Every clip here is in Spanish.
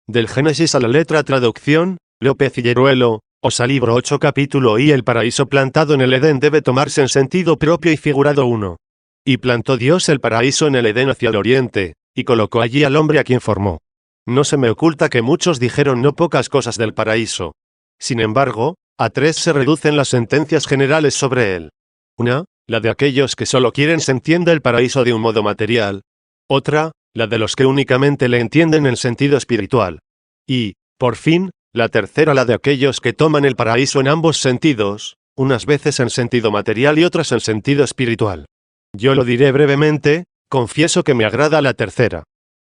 Del Génesis a la letra traducción, López y Hieruelo, Osa libro 8 capítulo I. El paraíso plantado en el Edén debe tomarse en sentido propio y figurado 1. Y plantó Dios el paraíso en el Edén hacia el oriente, y colocó allí al hombre a quien formó. No se me oculta que muchos dijeron no pocas cosas del paraíso. Sin embargo, a 3 se reducen las sentencias generales sobre él. Una, la de aquellos que solo quieren se entienda el paraíso de un modo material. Otra, la de los que únicamente le entienden en sentido espiritual. Y, por fin, la tercera, la de aquellos que toman el paraíso en ambos sentidos, unas veces en sentido material y otras en sentido espiritual. Yo lo diré brevemente, confieso que me agrada la tercera.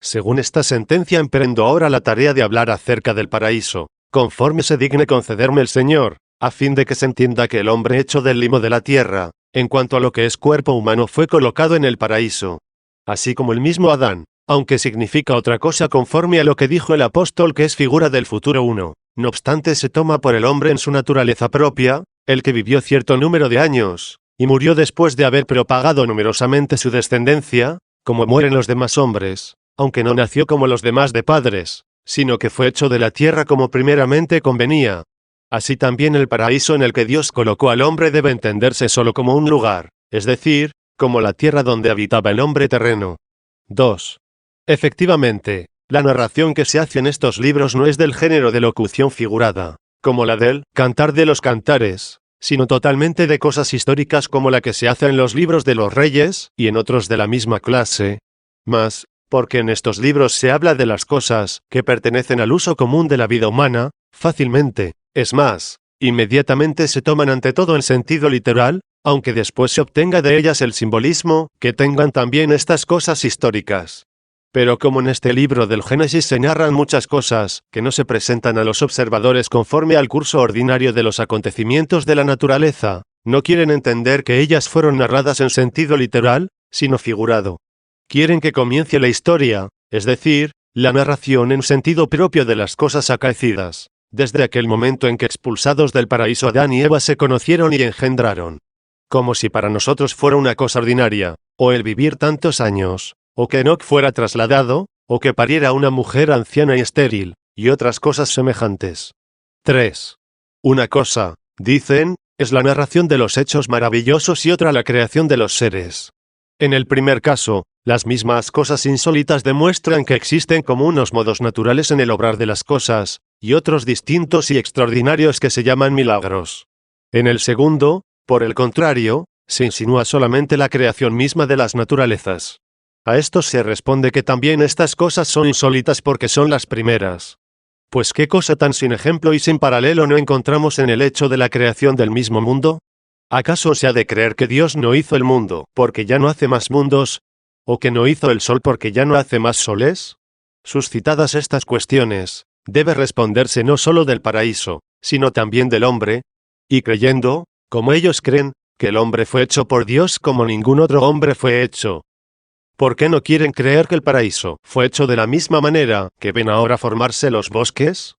Según esta sentencia emprendo ahora la tarea de hablar acerca del paraíso, conforme se digne concederme el Señor, a fin de que se entienda que el hombre hecho del limo de la tierra, en cuanto a lo que es cuerpo humano, fue colocado en el paraíso. Así como el mismo Adán, aunque significa otra cosa conforme a lo que dijo el apóstol que es figura del futuro 1, no obstante se toma por el hombre en su naturaleza propia, el que vivió cierto número de años, y murió después de haber propagado numerosamente su descendencia, como mueren los demás hombres, aunque no nació como los demás de padres, sino que fue hecho de la tierra como primeramente convenía. Así también el paraíso en el que Dios colocó al hombre debe entenderse solo como un lugar, es decir, como la tierra donde habitaba el hombre terreno. 2. Efectivamente, la narración que se hace en estos libros no es del género de locución figurada, como la del Cantar de los Cantares, sino totalmente de cosas históricas como la que se hace en los libros de los reyes, y en otros de la misma clase. Mas, porque en estos libros se habla de las cosas que pertenecen al uso común de la vida humana, fácilmente, es más, inmediatamente se toman ante todo en sentido literal, aunque después se obtenga de ellas el simbolismo que tengan también estas cosas históricas. Pero como en este libro del Génesis se narran muchas cosas que no se presentan a los observadores conforme al curso ordinario de los acontecimientos de la naturaleza, no quieren entender que ellas fueron narradas en sentido literal, sino figurado. Quieren que comience la historia, es decir, la narración en sentido propio de las cosas acaecidas, desde aquel momento en que expulsados del paraíso Adán y Eva se conocieron y engendraron. Como si para nosotros fuera una cosa ordinaria, o el vivir tantos años, o que Enoc fuera trasladado, o que pariera una mujer anciana y estéril, y otras cosas semejantes. 3. Una cosa, dicen, es la narración de los hechos maravillosos y otra la creación de los seres. En el primer caso, las mismas cosas insólitas demuestran que existen como unos modos naturales en el obrar de las cosas, y otros distintos y extraordinarios que se llaman milagros. En el segundo, por el contrario, se insinúa solamente la creación misma de las naturalezas. A esto se responde que también estas cosas son insólitas porque son las primeras. Pues qué cosa tan sin ejemplo y sin paralelo no encontramos en el hecho de la creación del mismo mundo. ¿Acaso se ha de creer que Dios no hizo el mundo porque ya no hace más mundos? ¿O que no hizo el sol porque ya no hace más soles? Suscitadas estas cuestiones, debe responderse no solo del paraíso, sino también del hombre, y creyendo, como ellos creen, que el hombre fue hecho por Dios como ningún otro hombre fue hecho. ¿Por qué no quieren creer que el paraíso fue hecho de la misma manera que ven ahora formarse los bosques?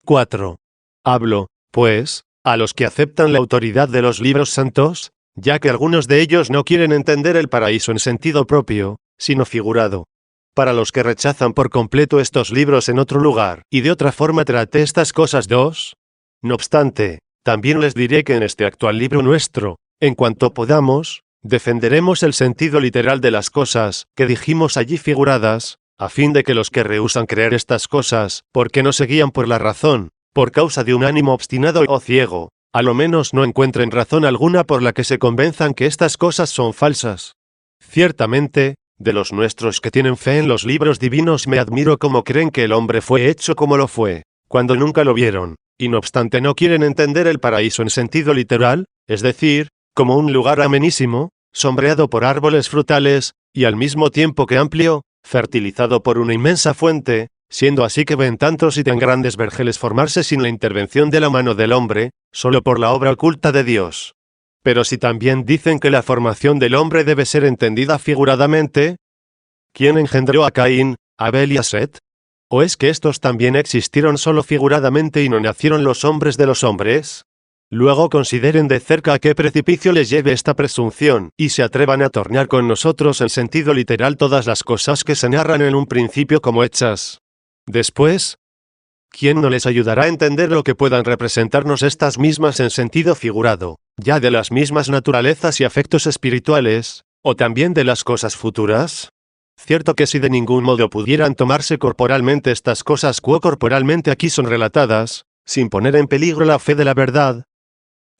4. Hablo, pues, a los que aceptan la autoridad de los libros santos, ya que algunos de ellos no quieren entender el paraíso en sentido propio, sino figurado. Para los que rechazan por completo estos libros en otro lugar, y de otra forma traté estas cosas 2. No obstante, también les diré que en este actual libro nuestro, en cuanto podamos, defenderemos el sentido literal de las cosas que dijimos allí figuradas, a fin de que los que rehúsan creer estas cosas, porque no se guían por la razón, por causa de un ánimo obstinado o ciego, a lo menos no encuentren razón alguna por la que se convenzan que estas cosas son falsas. Ciertamente, de los nuestros que tienen fe en los libros divinos me admiro cómo creen que el hombre fue hecho como lo fue, cuando nunca lo vieron, y no obstante no quieren entender el paraíso en sentido literal, es decir, como un lugar amenísimo, sombreado por árboles frutales, y al mismo tiempo que amplio, fertilizado por una inmensa fuente, siendo así que ven tantos y tan grandes vergeles formarse sin la intervención de la mano del hombre, solo por la obra oculta de Dios. Pero si también dicen que la formación del hombre debe ser entendida figuradamente, ¿quién engendró a Caín, Abel y a Set? ¿O es que estos también existieron solo figuradamente y no nacieron los hombres de los hombres? Luego consideren de cerca a qué precipicio les lleve esta presunción, y se atrevan a tornar con nosotros en sentido literal todas las cosas que se narran en un principio como hechas. Después, ¿quién no les ayudará a entender lo que puedan representarnos estas mismas en sentido figurado, ya de las mismas naturalezas y afectos espirituales, o también de las cosas futuras? Cierto que si de ningún modo pudieran tomarse corporalmente estas cosas corporalmente aquí son relatadas, sin poner en peligro la fe de la verdad,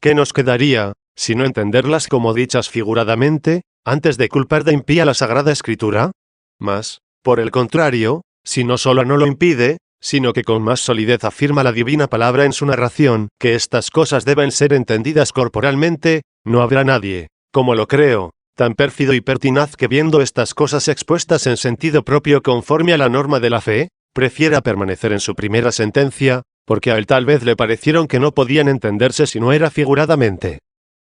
¿qué nos quedaría, sino entenderlas como dichas figuradamente, antes de culpar de impía la Sagrada Escritura? Mas, por el contrario, si no solo no lo impide, sino que con más solidez afirma la divina palabra en su narración, que estas cosas deben ser entendidas corporalmente, no habrá nadie, como lo creo, tan pérfido y pertinaz que viendo estas cosas expuestas en sentido propio conforme a la norma de la fe, prefiera permanecer en su primera sentencia, porque a él tal vez le parecieron que no podían entenderse si no era figuradamente.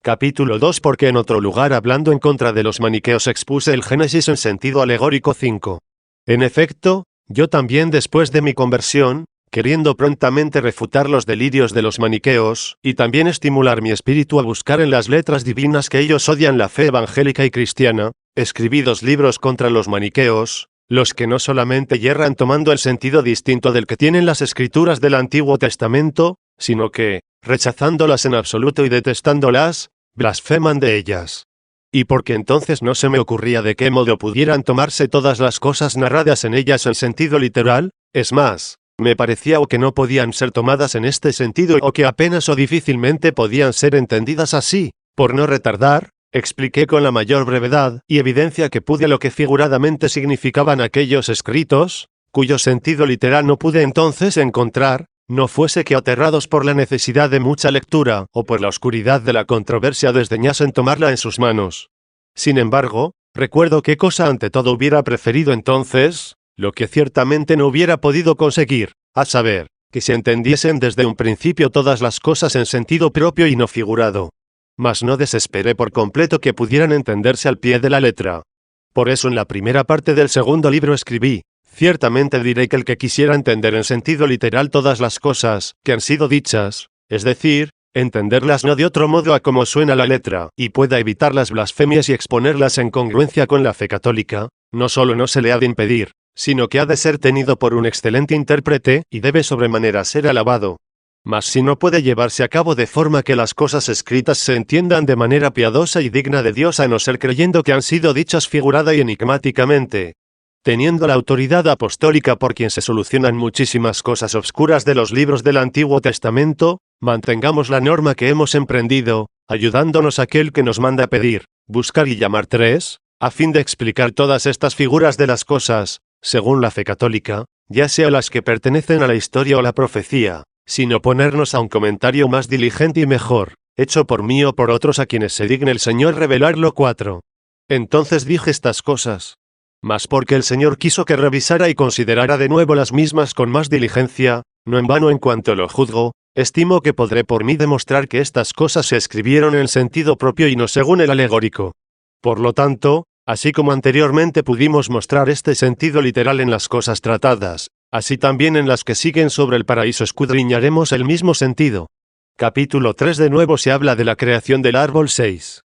Capítulo 2. Porque en otro lugar hablando en contra de los maniqueos expuse el Génesis en sentido alegórico 5. En efecto, yo también después de mi conversión, queriendo prontamente refutar los delirios de los maniqueos, y también estimular mi espíritu a buscar en las letras divinas que ellos odian la fe evangélica y cristiana, escribí 2 libros contra los maniqueos, los que no solamente yerran tomando el sentido distinto del que tienen las escrituras del Antiguo Testamento, sino que, rechazándolas en absoluto y detestándolas, blasfeman de ellas. Y porque entonces no se me ocurría de qué modo pudieran tomarse todas las cosas narradas en ellas en sentido literal, es más, me parecía o que no podían ser tomadas en este sentido o que apenas o difícilmente podían ser entendidas así. Por no retardar, expliqué con la mayor brevedad y evidencia que pude lo que figuradamente significaban aquellos escritos, cuyo sentido literal no pude entonces encontrar, no fuese que aterrados por la necesidad de mucha lectura o por la oscuridad de la controversia desdeñasen tomarla en sus manos. Sin embargo, recuerdo qué cosa ante todo hubiera preferido entonces, lo que ciertamente no hubiera podido conseguir, a saber, que se entendiesen desde un principio todas las cosas en sentido propio y no figurado. Mas no desesperé por completo que pudieran entenderse al pie de la letra. Por eso en la primera parte del segundo libro escribí: ciertamente diré que el que quisiera entender en sentido literal todas las cosas que han sido dichas, es decir, entenderlas no de otro modo a como suena la letra, y pueda evitar las blasfemias y exponerlas en congruencia con la fe católica, no solo no se le ha de impedir, sino que ha de ser tenido por un excelente intérprete y debe sobremanera ser alabado. Mas si no puede llevarse a cabo de forma que las cosas escritas se entiendan de manera piadosa y digna de Dios a no ser creyendo que han sido dichas figurada y enigmáticamente, teniendo la autoridad apostólica por quien se solucionan muchísimas cosas obscuras de los libros del Antiguo Testamento, mantengamos la norma que hemos emprendido, ayudándonos aquel que nos manda pedir, buscar y llamar 3, a fin de explicar todas estas figuras de las cosas, según la fe católica, ya sea las que pertenecen a la historia o la profecía, sin oponernos a un comentario más diligente y mejor, hecho por mí o por otros a quienes se digne el Señor revelarlo. 4. Entonces dije estas cosas, mas porque el Señor quiso que revisara y considerara de nuevo las mismas con más diligencia, no en vano en cuanto lo juzgo, estimo que podré por mí demostrar que estas cosas se escribieron en sentido propio y no según el alegórico. Por lo tanto, así como anteriormente pudimos mostrar este sentido literal en las cosas tratadas, así también en las que siguen sobre el paraíso escudriñaremos el mismo sentido. Capítulo 3. De nuevo se habla de la creación del árbol 6.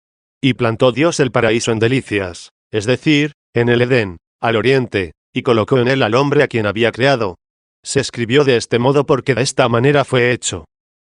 Y plantó Dios el paraíso en delicias, es decir, en el Edén, al oriente, y colocó en él al hombre a quien había creado. Se escribió de este modo porque de esta manera fue hecho.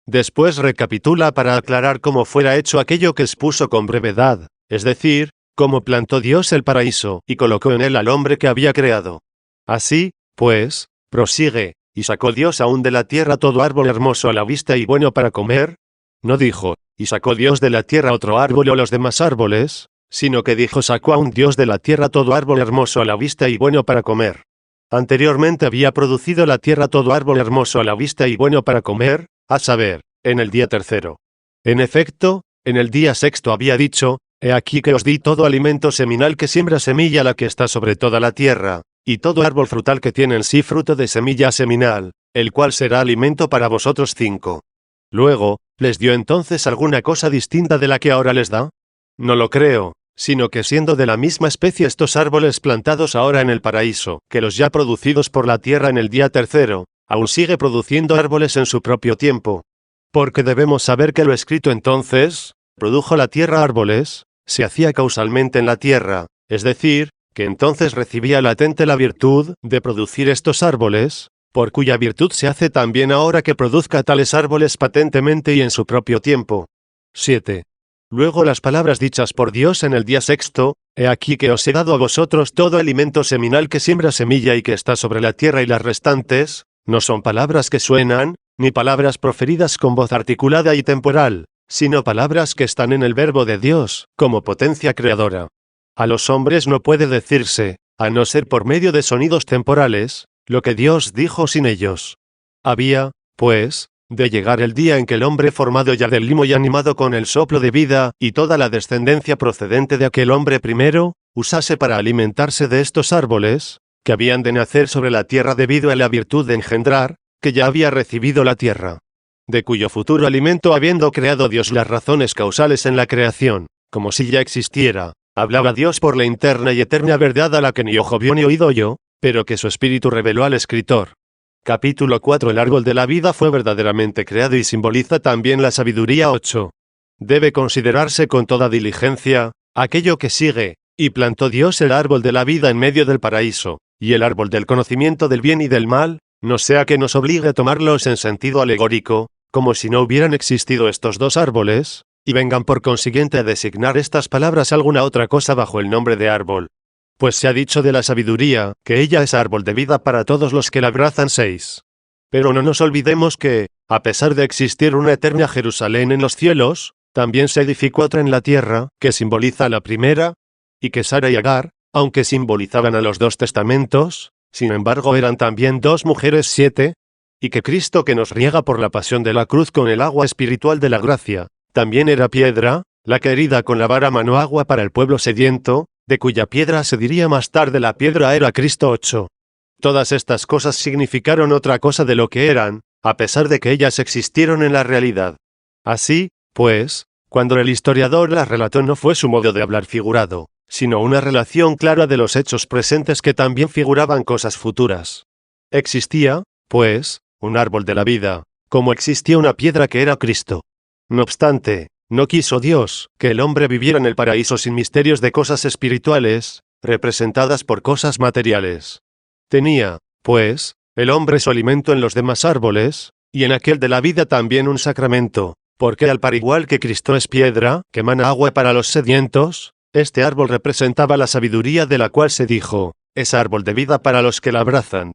Después recapitula para aclarar cómo fuera hecho aquello que expuso con brevedad, es decir, cómo plantó Dios el paraíso y colocó en él al hombre que había creado. Así, pues, prosigue, y sacó Dios aún de la tierra todo árbol hermoso a la vista y bueno para comer. No dijo, y sacó Dios de la tierra otro árbol o los demás árboles, sino que dijo sacó aún Dios de la tierra todo árbol hermoso a la vista y bueno para comer. Anteriormente había producido la tierra todo árbol hermoso a la vista y bueno para comer, a saber, en el día tercero. En efecto, en el día sexto había dicho, he aquí que os di todo alimento seminal que siembra semilla la que está sobre toda la tierra, y todo árbol frutal que tiene en sí fruto de semilla seminal, el cual será alimento para vosotros 5. Luego, ¿les dio entonces alguna cosa distinta de la que ahora les da? No lo creo, sino que siendo de la misma especie estos árboles plantados ahora en el paraíso, que los ya producidos por la tierra en el día tercero, aún sigue produciendo árboles en su propio tiempo. Porque debemos saber que lo escrito entonces, produjo la tierra árboles, se hacía causalmente en la tierra, es decir, que entonces recibía latente la virtud de producir estos árboles, por cuya virtud se hace también ahora que produzca tales árboles patentemente y en su propio tiempo. 7. Luego las palabras dichas por Dios en el día sexto: he aquí que os he dado a vosotros todo alimento seminal que siembra semilla y que está sobre la tierra, y las restantes, no son palabras que suenan, ni palabras proferidas con voz articulada y temporal, sino palabras que están en el verbo de Dios, como potencia creadora. A los hombres no puede decirse, a no ser por medio de sonidos temporales, lo que Dios dijo sin ellos. Había, pues, de llegar el día en que el hombre formado ya del limo y animado con el soplo de vida, y toda la descendencia procedente de aquel hombre primero, usase para alimentarse de estos árboles, que habían de nacer sobre la tierra debido a la virtud de engendrar, que ya había recibido la tierra. De cuyo futuro alimento, habiendo creado Dios las razones causales en la creación, como si ya existiera, hablaba Dios por la interna y eterna verdad, a la que ni ojo vio ni oído oyó, pero que su espíritu reveló al escritor. Capítulo 4. El árbol de la vida fue verdaderamente creado y simboliza también la sabiduría. 8. Debe considerarse con toda diligencia aquello que sigue: y plantó Dios el árbol de la vida en medio del paraíso, y el árbol del conocimiento del bien y del mal, no sea que nos obligue a tomarlos en sentido alegórico, como si no hubieran existido estos dos árboles, y vengan por consiguiente a designar estas palabras alguna otra cosa bajo el nombre de árbol. Pues se ha dicho de la sabiduría, que ella es árbol de vida para todos los que la abrazan. 6. Pero no nos olvidemos que, a pesar de existir una eterna Jerusalén en los cielos, también se edificó otra en la tierra, que simboliza a la primera, y que Sara y Agar, aunque simbolizaban a los dos testamentos, sin embargo eran también dos mujeres. 7. Y que Cristo, que nos riega por la pasión de la cruz con el agua espiritual de la gracia, también era piedra, la que herida con la vara manó agua para el pueblo sediento, de cuya piedra se diría más tarde la piedra era Cristo. 8. Todas estas cosas significaron otra cosa de lo que eran, a pesar de que ellas existieron en la realidad. Así, pues, cuando el historiador las relató, no fue su modo de hablar figurado, sino una relación clara de los hechos presentes que también figuraban cosas futuras. Existía, pues, un árbol de la vida, como existía una piedra que era Cristo. No obstante, no quiso Dios que el hombre viviera en el paraíso sin misterios de cosas espirituales, representadas por cosas materiales. Tenía, pues, el hombre su alimento en los demás árboles, y en aquel de la vida también un sacramento, porque al par igual que Cristo es piedra, que emana agua para los sedientos, este árbol representaba la sabiduría, de la cual se dijo, es árbol de vida para los que la abrazan.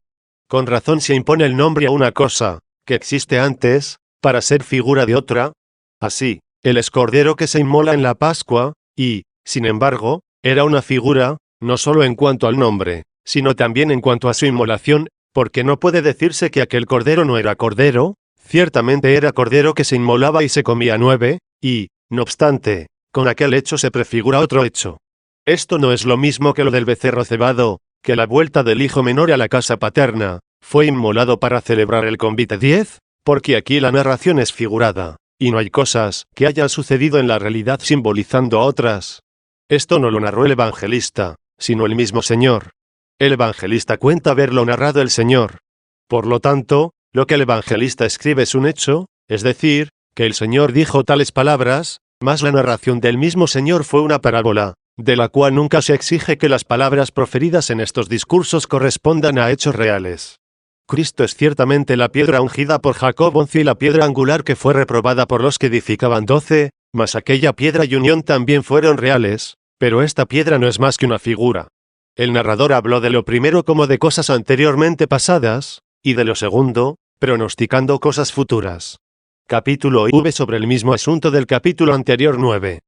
Con razón se impone el nombre a una cosa, que existe antes, para ser figura de otra. Así, él es cordero que se inmola en la Pascua, y, sin embargo, era una figura, no solo en cuanto al nombre, sino también en cuanto a su inmolación, porque no puede decirse que aquel cordero no era cordero, ciertamente era cordero que se inmolaba y se comía 9, y, no obstante, con aquel hecho se prefigura otro hecho. Esto no es lo mismo que lo del becerro cebado, que la vuelta del hijo menor a la casa paterna, fue inmolado para celebrar el convite. 10, porque aquí la narración es figurada, y no hay cosas que hayan sucedido en la realidad simbolizando a otras. Esto no lo narró el evangelista, sino el mismo Señor. El evangelista cuenta haberlo narrado el Señor. Por lo tanto, lo que el evangelista escribe es un hecho, es decir, que el Señor dijo tales palabras, mas la narración del mismo Señor fue una parábola, de la cual nunca se exige que las palabras proferidas en estos discursos correspondan a hechos reales. Cristo es ciertamente la piedra ungida por Jacob. 11 y la piedra angular que fue reprobada por los que edificaban. 12, mas aquella piedra y unión también fueron reales, pero esta piedra no es más que una figura. El narrador habló de lo primero como de cosas anteriormente pasadas, y de lo segundo, pronosticando cosas futuras. Capítulo IV sobre el mismo asunto del capítulo anterior. 9.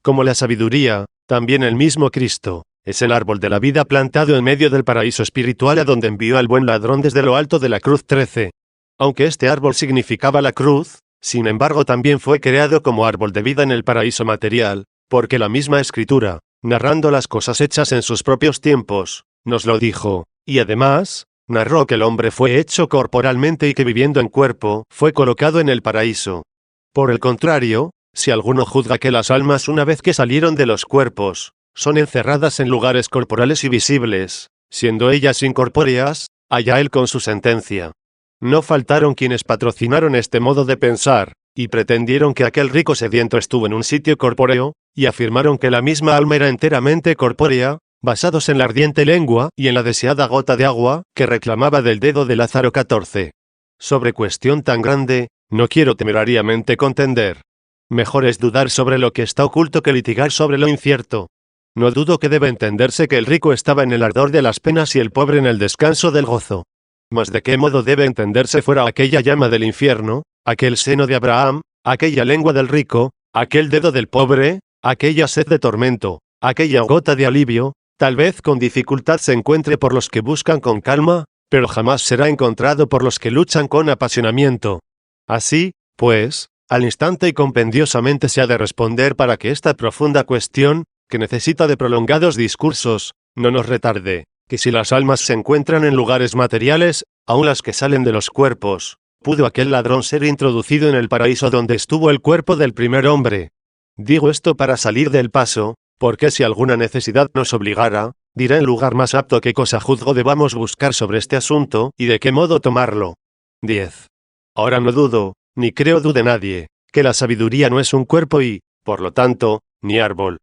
Como la sabiduría, también el mismo Cristo es el árbol de la vida plantado en medio del paraíso espiritual, a donde envió al buen ladrón desde lo alto de la cruz. 13. Aunque este árbol significaba la cruz, sin embargo también fue creado como árbol de vida en el paraíso material, porque la misma Escritura, narrando las cosas hechas en sus propios tiempos, nos lo dijo, y además, narró que el hombre fue hecho corporalmente y que viviendo en cuerpo, fue colocado en el paraíso. Por el contrario, si alguno juzga que las almas una vez que salieron de los cuerpos, son encerradas en lugares corporales y visibles, siendo ellas incorpóreas, allá él con su sentencia. No faltaron quienes patrocinaron este modo de pensar, y pretendieron que aquel rico sediento estuvo en un sitio corpóreo, y afirmaron que la misma alma era enteramente corpórea, basados en la ardiente lengua y en la deseada gota de agua que reclamaba del dedo de Lázaro 14. Sobre cuestión tan grande, no quiero temerariamente contender. Mejor es dudar sobre lo que está oculto que litigar sobre lo incierto. No dudo que debe entenderse que el rico estaba en el ardor de las penas y el pobre en el descanso del gozo. Mas ¿de qué modo debe entenderse fuera aquella llama del infierno, aquel seno de Abraham, aquella lengua del rico, aquel dedo del pobre, aquella sed de tormento, aquella gota de alivio? Tal vez con dificultad se encuentre por los que buscan con calma, pero jamás será encontrado por los que luchan con apasionamiento. Así, pues, al instante y compendiosamente se ha de responder para que esta profunda cuestión, que necesita de prolongados discursos, no nos retarde, que si las almas se encuentran en lugares materiales, aun las que salen de los cuerpos, ¿pudo aquel ladrón ser introducido en el paraíso donde estuvo el cuerpo del primer hombre? Digo esto para salir del paso, porque si alguna necesidad nos obligara, diré el lugar más apto qué cosa juzgo debamos buscar sobre este asunto, y de qué modo tomarlo. 10. Ahora no dudo, ni creo dude nadie, que la sabiduría no es un cuerpo y, por lo tanto, ni árbol.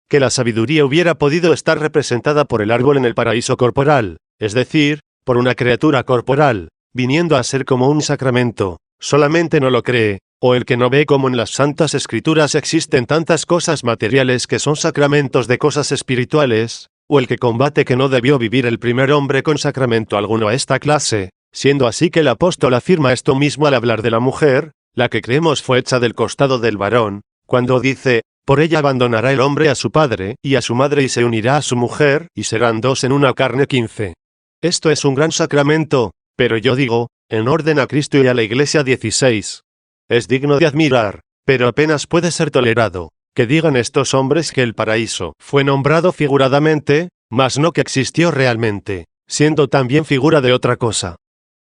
Que la sabiduría hubiera podido estar representada por el árbol en el paraíso corporal, es decir, por una criatura corporal, viniendo a ser como un sacramento, solamente no lo cree, o el que no ve como en las Santas Escrituras existen tantas cosas materiales que son sacramentos de cosas espirituales, o el que combate que no debió vivir el primer hombre con sacramento alguno a esta clase, siendo así que el apóstol afirma esto mismo al hablar de la mujer, la que creemos fue hecha del costado del varón, cuando dice, por ella abandonará el hombre a su padre y a su madre y se unirá a su mujer, y serán dos en una carne. 15. Esto es un gran sacramento, pero yo digo, en orden a Cristo y a la Iglesia. 16. Es digno de admirar, pero apenas puede ser tolerado, que digan estos hombres que el paraíso fue nombrado figuradamente, mas no que existió realmente, siendo también figura de otra cosa.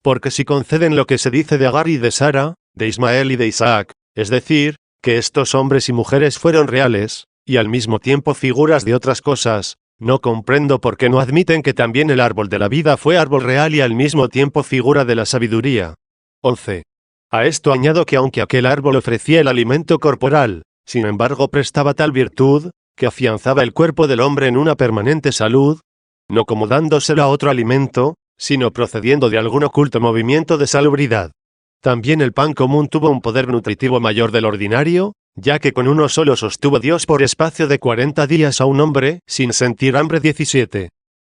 Porque si conceden lo que se dice de Agar y de Sara, de Ismael y de Isaac, es decir, que estos hombres y mujeres fueron reales, y al mismo tiempo figuras de otras cosas, no comprendo por qué no admiten que también el árbol de la vida fue árbol real y al mismo tiempo figura de la sabiduría. 11. A esto añado que aunque aquel árbol ofrecía el alimento corporal, sin embargo prestaba tal virtud, que afianzaba el cuerpo del hombre en una permanente salud, no como dándoselo a otro alimento, sino procediendo de algún oculto movimiento de salubridad. También el pan común tuvo un poder nutritivo mayor del ordinario, ya que con uno solo sostuvo Dios por espacio de 40 días a un hombre, sin sentir hambre. 17.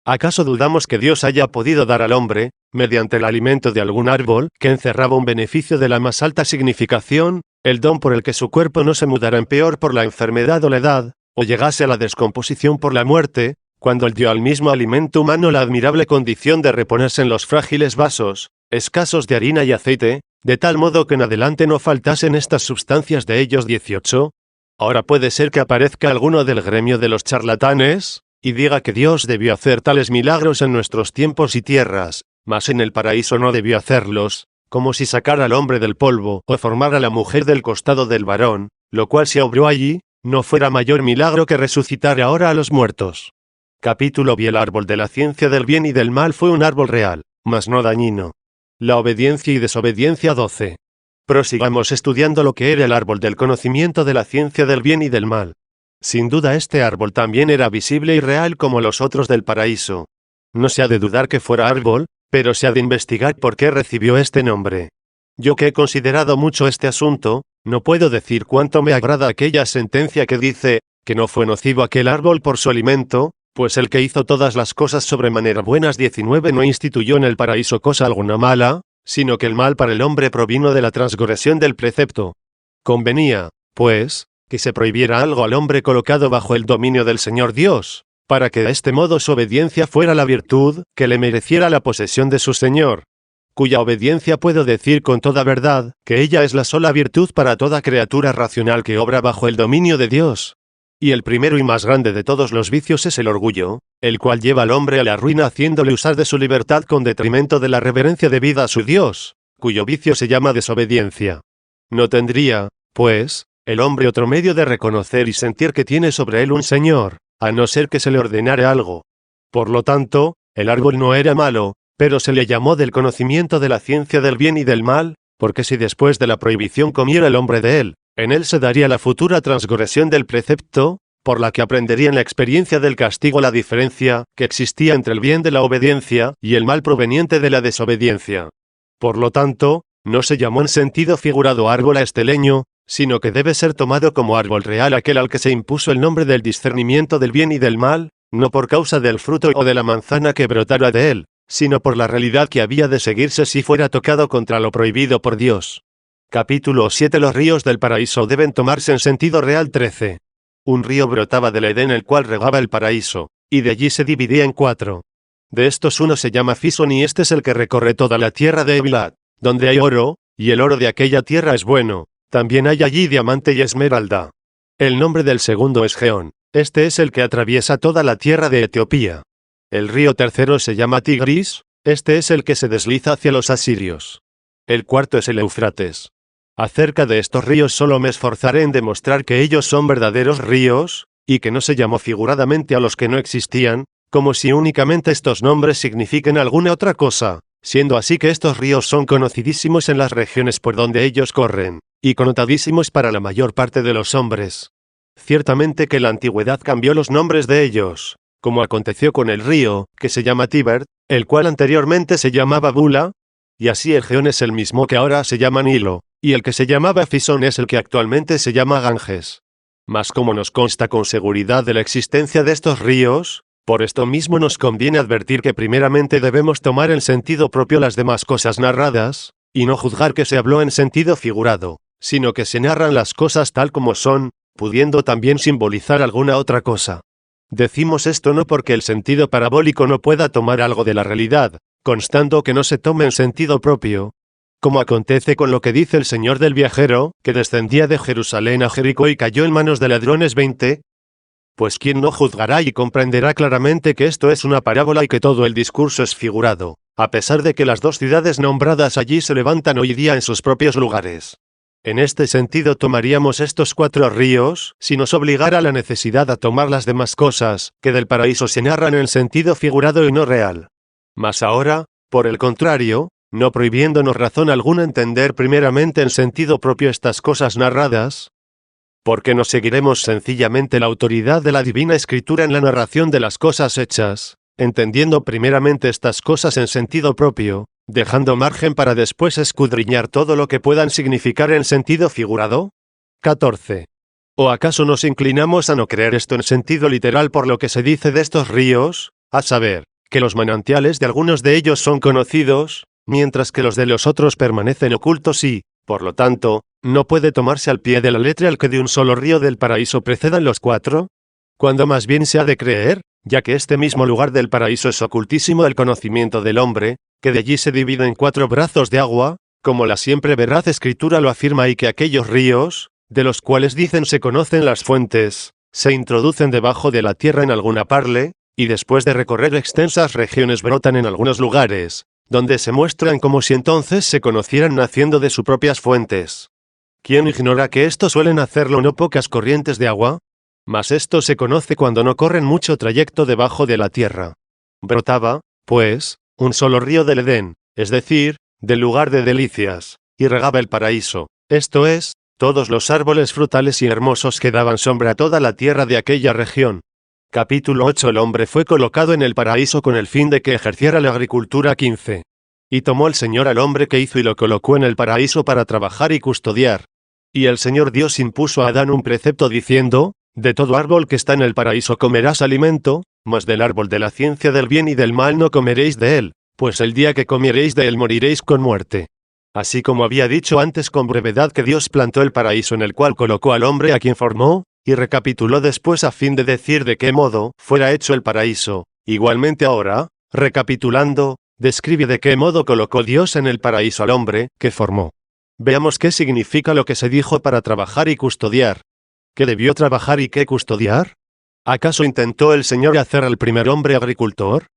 ¿Acaso dudamos que Dios haya podido dar al hombre, mediante el alimento de algún árbol, que encerraba un beneficio de la más alta significación, el don por el que su cuerpo no se mudara en peor por la enfermedad o la edad, o llegase a la descomposición por la muerte, cuando él dio al mismo alimento humano la admirable condición de reponerse en los frágiles vasos, escasos de harina y aceite, de tal modo que en adelante no faltasen estas sustancias de ellos? 18. Ahora puede ser que aparezca alguno del gremio de los charlatanes, y diga que Dios debió hacer tales milagros en nuestros tiempos y tierras, mas en el paraíso no debió hacerlos, como si sacara al hombre del polvo o formara a la mujer del costado del varón, lo cual se obró allí, no fuera mayor milagro que resucitar ahora a los muertos. Capítulo B. El árbol de la ciencia del bien y del mal fue un árbol real, mas no dañino. La obediencia y desobediencia. 12. Prosigamos estudiando lo que era el árbol del conocimiento de la ciencia del bien y del mal. Sin duda este árbol también era visible y real como los otros del paraíso. No se ha de dudar que fuera árbol, pero se ha de investigar por qué recibió este nombre. Yo que he considerado mucho este asunto, no puedo decir cuánto me agrada aquella sentencia que dice, que no fue nocivo aquel árbol por su alimento, pues el que hizo todas las cosas sobremanera buenas. 19. No instituyó en el paraíso cosa alguna mala, sino que el mal para el hombre provino de la transgresión del precepto. Convenía, pues, que se prohibiera algo al hombre colocado bajo el dominio del Señor Dios, para que de este modo su obediencia fuera la virtud que le mereciera la posesión de su Señor, cuya obediencia puedo decir con toda verdad, que ella es la sola virtud para toda criatura racional que obra bajo el dominio de Dios. Y el primero y más grande de todos los vicios es el orgullo, el cual lleva al hombre a la ruina haciéndole usar de su libertad con detrimento de la reverencia debida a su Dios, cuyo vicio se llama desobediencia. No tendría, pues, el hombre otro medio de reconocer y sentir que tiene sobre él un Señor, a no ser que se le ordenara algo. Por lo tanto, el árbol no era malo, pero se le llamó del conocimiento de la ciencia del bien y del mal, porque si después de la prohibición comiera el hombre de él, en él se daría la futura transgresión del precepto, por la que aprendería en la experiencia del castigo la diferencia que existía entre el bien de la obediencia y el mal proveniente de la desobediencia. Por lo tanto, no se llamó en sentido figurado árbol a este leño, sino que debe ser tomado como árbol real aquel al que se impuso el nombre del discernimiento del bien y del mal, no por causa del fruto o de la manzana que brotara de él, sino por la realidad que había de seguirse si fuera tocado contra lo prohibido por Dios. Capítulo 7. Los ríos del paraíso deben tomarse en sentido real. 13. Un río brotaba del Edén el cual regaba el paraíso, y de allí se dividía en 4. De estos uno se llama Fisón y este es el que recorre toda la tierra de Evilat, donde hay oro, y el oro de aquella tierra es bueno, también hay allí diamante y esmeralda. El nombre del segundo es Geón, este es el que atraviesa toda la tierra de Etiopía. El río tercero se llama Tigris, este es el que se desliza hacia los asirios. El cuarto es el Éufrates. Acerca de estos ríos solo me esforzaré en demostrar que ellos son verdaderos ríos, y que no se llamó figuradamente a los que no existían, como si únicamente estos nombres signifiquen alguna otra cosa, siendo así que estos ríos son conocidísimos en las regiones por donde ellos corren, y connotadísimos para la mayor parte de los hombres. Ciertamente que la antigüedad cambió los nombres de ellos, como aconteció con el río, que se llama Tíber, el cual anteriormente se llamaba Bula, y así el Geón es el mismo que ahora se llama Nilo, y el que se llamaba Fisón es el que actualmente se llama Ganges. Mas como nos consta con seguridad de la existencia de estos ríos, por esto mismo nos conviene advertir que primeramente debemos tomar en sentido propio las demás cosas narradas, y no juzgar que se habló en sentido figurado, sino que se narran las cosas tal como son, pudiendo también simbolizar alguna otra cosa. Decimos esto no porque el sentido parabólico no pueda tomar algo de la realidad, constando que no se tome en sentido propio, como acontece con lo que dice el Señor del viajero, que descendía de Jerusalén a Jericó y cayó en manos de ladrones. 20. Pues quién no juzgará y comprenderá claramente que esto es una parábola y que todo el discurso es figurado, a pesar de que las dos ciudades nombradas allí se levantan hoy día en sus propios lugares. En este sentido tomaríamos estos 4 ríos, si nos obligara la necesidad a tomar las demás cosas, que del paraíso se narran en sentido figurado y no real. Mas ahora, por el contrario, no prohibiéndonos razón alguna entender primeramente en sentido propio estas cosas narradas, porque no seguiremos sencillamente la autoridad de la divina escritura en la narración de las cosas hechas, entendiendo primeramente estas cosas en sentido propio, dejando margen para después escudriñar todo lo que puedan significar en sentido figurado. 14. ¿O acaso nos inclinamos a no creer esto en sentido literal por lo que se dice de estos ríos, a saber, que los manantiales de algunos de ellos son conocidos, mientras que los de los otros permanecen ocultos y, por lo tanto, no puede tomarse al pie de la letra el que de un solo río del paraíso precedan los 4? Cuando más bien se ha de creer, ya que este mismo lugar del paraíso es ocultísimo del conocimiento del hombre, que de allí se divide en 4 brazos de agua, como la siempre veraz escritura lo afirma, y que aquellos ríos, de los cuales dicen se conocen las fuentes, se introducen debajo de la tierra en alguna parle, y después de recorrer extensas regiones brotan en algunos lugares, donde se muestran como si entonces se conocieran naciendo de sus propias fuentes. ¿Quién ignora que esto suelen hacerlo no pocas corrientes de agua? Mas esto se conoce cuando no corren mucho trayecto debajo de la tierra. Brotaba, pues, un solo río del Edén, es decir, del lugar de delicias, y regaba el paraíso, esto es, todos los árboles frutales y hermosos que daban sombra a toda la tierra de aquella región. Capítulo 8. El hombre fue colocado en el paraíso con el fin de que ejerciera la agricultura. 15. Y tomó el Señor al hombre que hizo y lo colocó en el paraíso para trabajar y custodiar. Y el Señor Dios impuso a Adán un precepto diciendo: de todo árbol que está en el paraíso comerás alimento, mas del árbol de la ciencia del bien y del mal no comeréis de él, pues el día que comiereis de él moriréis con muerte. Así como había dicho antes con brevedad que Dios plantó el paraíso en el cual colocó al hombre a quien formó, y recapituló después a fin de decir de qué modo fuera hecho el paraíso, igualmente ahora, recapitulando, describe de qué modo colocó Dios en el paraíso al hombre que formó. Veamos qué significa lo que se dijo para trabajar y custodiar. ¿Qué debió trabajar y qué custodiar? ¿Acaso intentó el Señor hacer al primer hombre agricultor?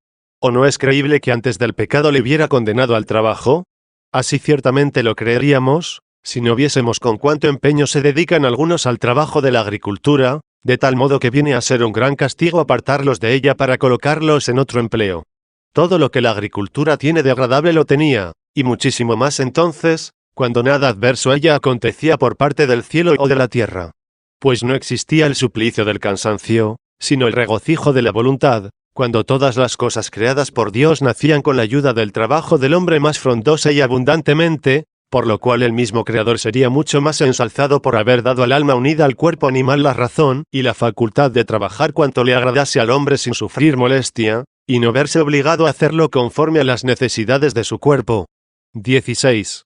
¿O no es creíble que antes del pecado le hubiera condenado al trabajo? Así ciertamente lo creeríamos, si no viésemos con cuánto empeño se dedican algunos al trabajo de la agricultura, de tal modo que viene a ser un gran castigo apartarlos de ella para colocarlos en otro empleo. Todo lo que la agricultura tiene de agradable lo tenía, y muchísimo más entonces, cuando nada adverso a ella acontecía por parte del cielo o de la tierra. Pues no existía el suplicio del cansancio, sino el regocijo de la voluntad, cuando todas las cosas creadas por Dios nacían con la ayuda del trabajo del hombre más frondosa y abundantemente, por lo cual el mismo Creador sería mucho más ensalzado por haber dado al alma unida al cuerpo animal la razón y la facultad de trabajar cuanto le agradase al hombre sin sufrir molestia, y no verse obligado a hacerlo conforme a las necesidades de su cuerpo. 16.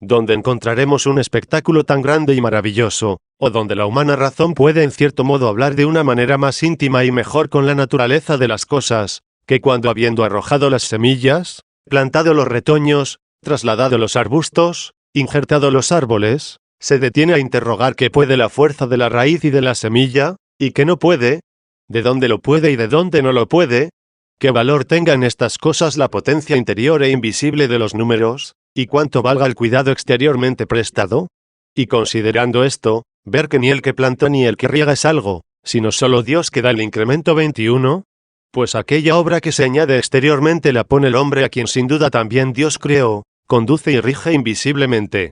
Donde encontraremos un espectáculo tan grande y maravilloso, o donde la humana razón puede en cierto modo hablar de una manera más íntima y mejor con la naturaleza de las cosas, que cuando habiendo arrojado las semillas, plantado los retoños, trasladado los arbustos, injertado los árboles, se detiene a interrogar qué puede la fuerza de la raíz y de la semilla, y qué no puede, de dónde lo puede y de dónde no lo puede, qué valor tenga en estas cosas la potencia interior e invisible de los números, y cuánto valga el cuidado exteriormente prestado. Y considerando esto, ver que ni el que plantó ni el que riega es algo, sino solo Dios que da el incremento. 21. Pues aquella obra que se añade exteriormente la pone el hombre a quien sin duda también Dios creó, conduce y rige invisiblemente.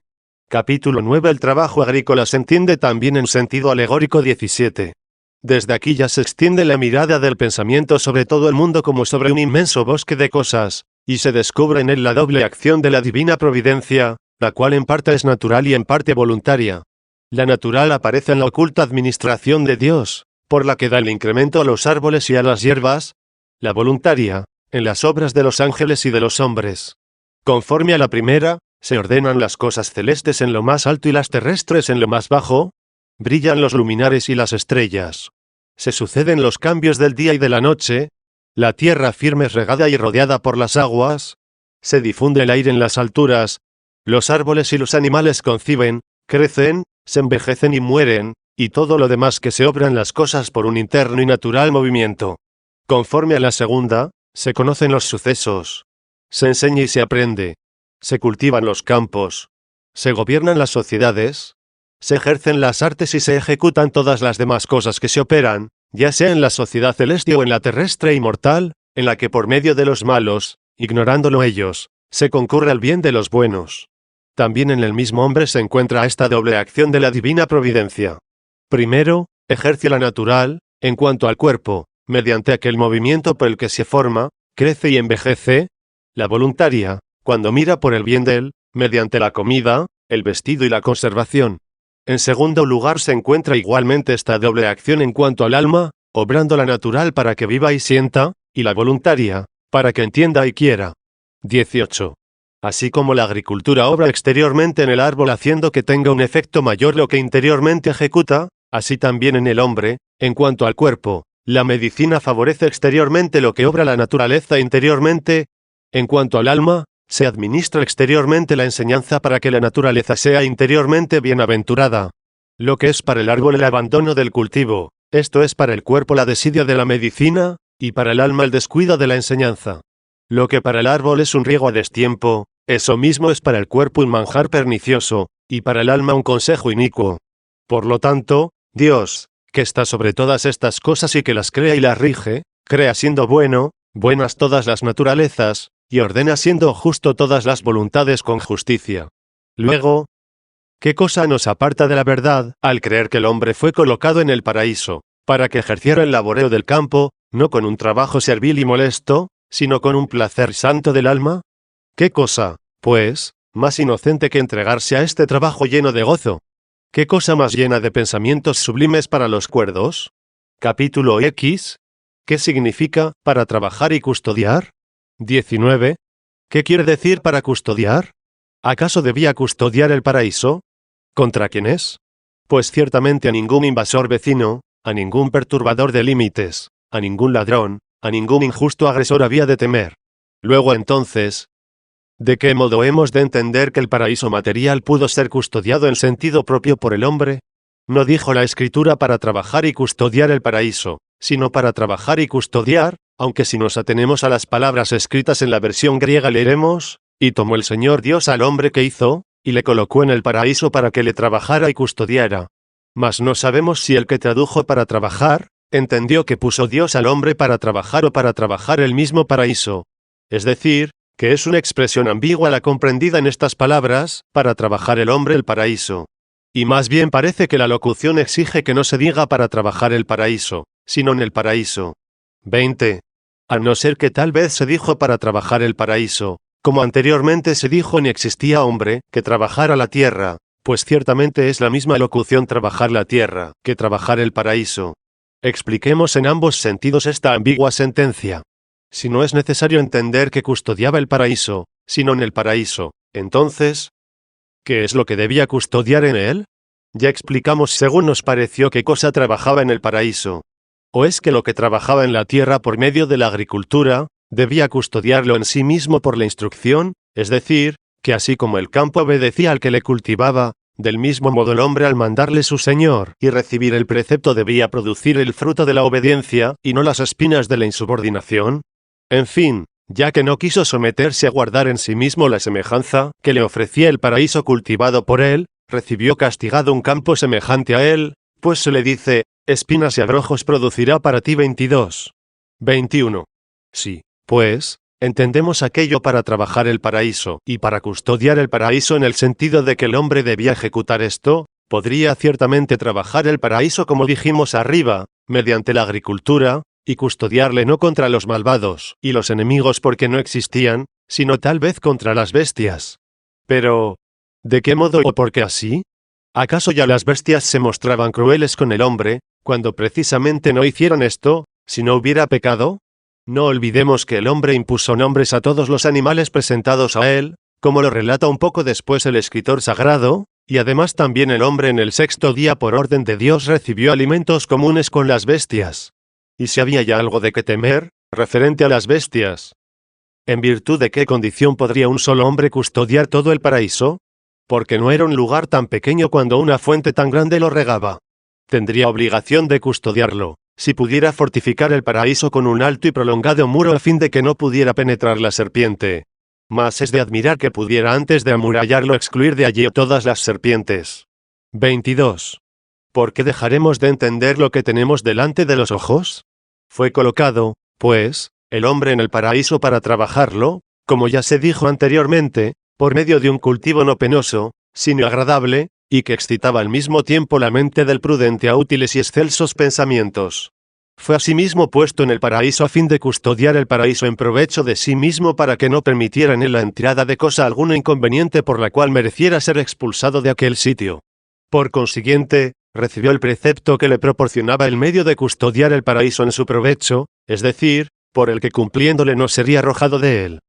Capítulo 9. El trabajo agrícola se entiende también en sentido alegórico. 17. Desde aquí ya se extiende la mirada del pensamiento sobre todo el mundo como sobre un inmenso bosque de cosas, y se descubre en él la doble acción de la divina providencia, la cual en parte es natural y en parte voluntaria. La natural aparece en la oculta administración de Dios, por la que da el incremento a los árboles y a las hierbas; la voluntaria, en las obras de los ángeles y de los hombres. Conforme a la primera, se ordenan las cosas celestes en lo más alto y las terrestres en lo más bajo; brillan los luminares y las estrellas. Se suceden los cambios del día y de la noche; la tierra firme es regada y rodeada por las aguas; se difunde el aire en las alturas; los árboles y los animales conciben, crecen, se envejecen y mueren, y todo lo demás que se obran las cosas por un interno y natural movimiento. Conforme a la segunda, se conocen los sucesos. Se enseña y se aprende. Se cultivan los campos. Se gobiernan las sociedades. Se ejercen las artes y se ejecutan todas las demás cosas que se operan, ya sea en la sociedad celeste o en la terrestre y mortal, en la que por medio de los malos, ignorándolo ellos, se concurre al bien de los buenos. También en el mismo hombre se encuentra esta doble acción de la divina providencia. Primero, ejerce la natural, en cuanto al cuerpo, mediante aquel movimiento por el que se forma, crece y envejece; la voluntaria, cuando mira por el bien de él, mediante la comida, el vestido y la conservación. En segundo lugar se encuentra igualmente esta doble acción en cuanto al alma, obrando la natural para que viva y sienta, y la voluntaria, para que entienda y quiera. 18. Así como la agricultura obra exteriormente en el árbol haciendo que tenga un efecto mayor lo que interiormente ejecuta, así también en el hombre, en cuanto al cuerpo, la medicina favorece exteriormente lo que obra la naturaleza interiormente; en cuanto al alma, se administra exteriormente la enseñanza para que la naturaleza sea interiormente bienaventurada. Lo que es para el árbol el abandono del cultivo, esto es para el cuerpo la desidia de la medicina, y para el alma el descuido de la enseñanza. Lo que para el árbol es un riego a destiempo, eso mismo es para el cuerpo un manjar pernicioso, y para el alma un consejo inicuo. Por lo tanto, Dios, que está sobre todas estas cosas y que las crea y las rige, crea siendo bueno, buenas todas las naturalezas, y ordena siendo justo todas las voluntades con justicia. Luego, ¿qué cosa nos aparta de la verdad al creer que el hombre fue colocado en el paraíso, para que ejerciera el laboreo del campo, no con un trabajo servil y molesto, sino con un placer santo del alma? ¿Qué cosa, pues, más inocente que entregarse a este trabajo lleno de gozo? ¿Qué cosa más llena de pensamientos sublimes para los cuerdos? Capítulo X. ¿Qué significa para trabajar y custodiar? 19. ¿Qué quiere decir para custodiar? ¿Acaso debía custodiar el paraíso? ¿Contra quién es? Pues ciertamente a ningún invasor vecino, a ningún perturbador de límites, a ningún ladrón, a ningún injusto agresor había de temer. Luego entonces, ¿de qué modo hemos de entender que el paraíso material pudo ser custodiado en sentido propio por el hombre? No dijo la Escritura para trabajar y custodiar el paraíso, sino para trabajar y custodiar, aunque si nos atenemos a las palabras escritas en la versión griega leeremos, y tomó el Señor Dios al hombre que hizo, y le colocó en el paraíso para que le trabajara y custodiara. Mas no sabemos si el que tradujo para trabajar, entendió que puso Dios al hombre para trabajar o para trabajar el mismo paraíso. Es decir, que es una expresión ambigua la comprendida en estas palabras, para trabajar el hombre el paraíso. Y más bien parece que la locución exige que no se diga para trabajar el paraíso, sino en el paraíso. 20. A no ser que tal vez se dijo para trabajar el paraíso, como anteriormente se dijo ni existía hombre que trabajara la tierra, pues ciertamente es la misma locución trabajar la tierra que trabajar el paraíso. Expliquemos en ambos sentidos esta ambigua sentencia. Si no es necesario entender que custodiaba el paraíso, sino en el paraíso, entonces, ¿qué es lo que debía custodiar en él? Ya explicamos según nos pareció qué cosa trabajaba en el paraíso. ¿O es que lo que trabajaba en la tierra por medio de la agricultura, debía custodiarlo en sí mismo por la instrucción, es decir, que así como el campo obedecía al que le cultivaba, del mismo modo el hombre al mandarle su Señor y recibir el precepto debía producir el fruto de la obediencia y no las espinas de la insubordinación? En fin, ya que no quiso someterse a guardar en sí mismo la semejanza que le ofrecía el paraíso cultivado por él, recibió castigado un campo semejante a él, pues se le dice, espinas y abrojos producirá para ti 22. 21. Sí, pues, entendemos aquello para trabajar el paraíso y para custodiar el paraíso en el sentido de que el hombre debía ejecutar esto, podría ciertamente trabajar el paraíso como dijimos arriba, mediante la agricultura, y custodiarle no contra los malvados y los enemigos porque no existían, sino tal vez contra las bestias. Pero, ¿de qué modo o por qué así? ¿Acaso ya las bestias se mostraban crueles con el hombre, cuando precisamente no hicieron esto, si no hubiera pecado? No olvidemos que el hombre impuso nombres a todos los animales presentados a él, como lo relata un poco después el escritor sagrado, y además también el hombre en el sexto día por orden de Dios recibió alimentos comunes con las bestias. ¿Y si había ya algo de qué temer, referente a las bestias? ¿En virtud de qué condición podría un solo hombre custodiar todo el paraíso? Porque no era un lugar tan pequeño cuando una fuente tan grande lo regaba. Tendría obligación de custodiarlo, si pudiera fortificar el paraíso con un alto y prolongado muro a fin de que no pudiera penetrar la serpiente. Mas es de admirar que pudiera antes de amurallarlo excluir de allí todas las serpientes. 22. ¿Por qué dejaremos de entender lo que tenemos delante de los ojos? Fue colocado, pues, el hombre en el paraíso para trabajarlo, como ya se dijo anteriormente, por medio de un cultivo no penoso, sino agradable, y que excitaba al mismo tiempo la mente del prudente a útiles y excelsos pensamientos. Fue asimismo puesto en el paraíso a fin de custodiar el paraíso en provecho de sí mismo para que no permitiera en él la entrada de cosa alguna inconveniente por la cual mereciera ser expulsado de aquel sitio. Por consiguiente, recibió el precepto que le proporcionaba el medio de custodiar el paraíso en su provecho, es decir, por el que cumpliéndole no sería arrojado de él.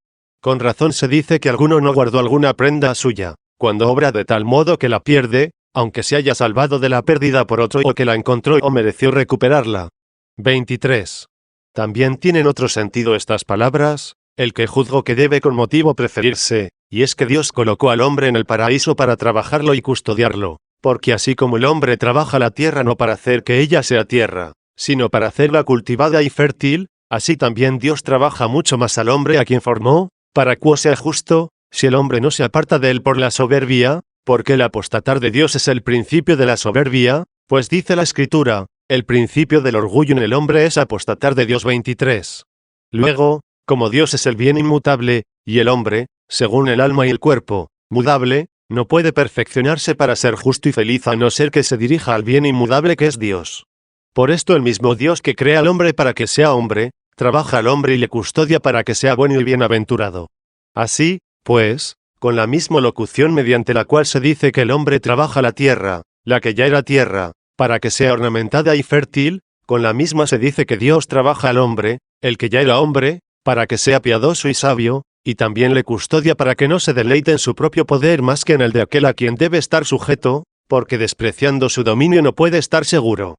Con razón se dice que alguno no guardó alguna prenda suya, cuando obra de tal modo que la pierde, aunque se haya salvado de la pérdida por otro o que la encontró o mereció recuperarla. 23. También tienen otro sentido estas palabras, el que juzgo que debe con motivo preferirse, y es que Dios colocó al hombre en el paraíso para trabajarlo y custodiarlo. Porque así como el hombre trabaja la tierra no para hacer que ella sea tierra, sino para hacerla cultivada y fértil, así también Dios trabaja mucho más al hombre a quien formó, para que sea justo, si el hombre no se aparta de él por la soberbia, porque el apostatar de Dios es el principio de la soberbia, pues dice la Escritura, el principio del orgullo en el hombre es apostatar de Dios. 23. Luego, como Dios es el bien inmutable, y el hombre, según el alma y el cuerpo, mudable, no puede perfeccionarse para ser justo y feliz a no ser que se dirija al bien inmudable que es Dios. Por esto el mismo Dios que crea al hombre para que sea hombre, trabaja al hombre y le custodia para que sea bueno y bienaventurado. Así, pues, con la misma locución mediante la cual se dice que el hombre trabaja la tierra, la que ya era tierra, para que sea ornamentada y fértil, con la misma se dice que Dios trabaja al hombre, el que ya era hombre, para que sea piadoso y sabio, y también le custodia para que no se deleite en su propio poder más que en el de aquel a quien debe estar sujeto, porque despreciando su dominio no puede estar seguro.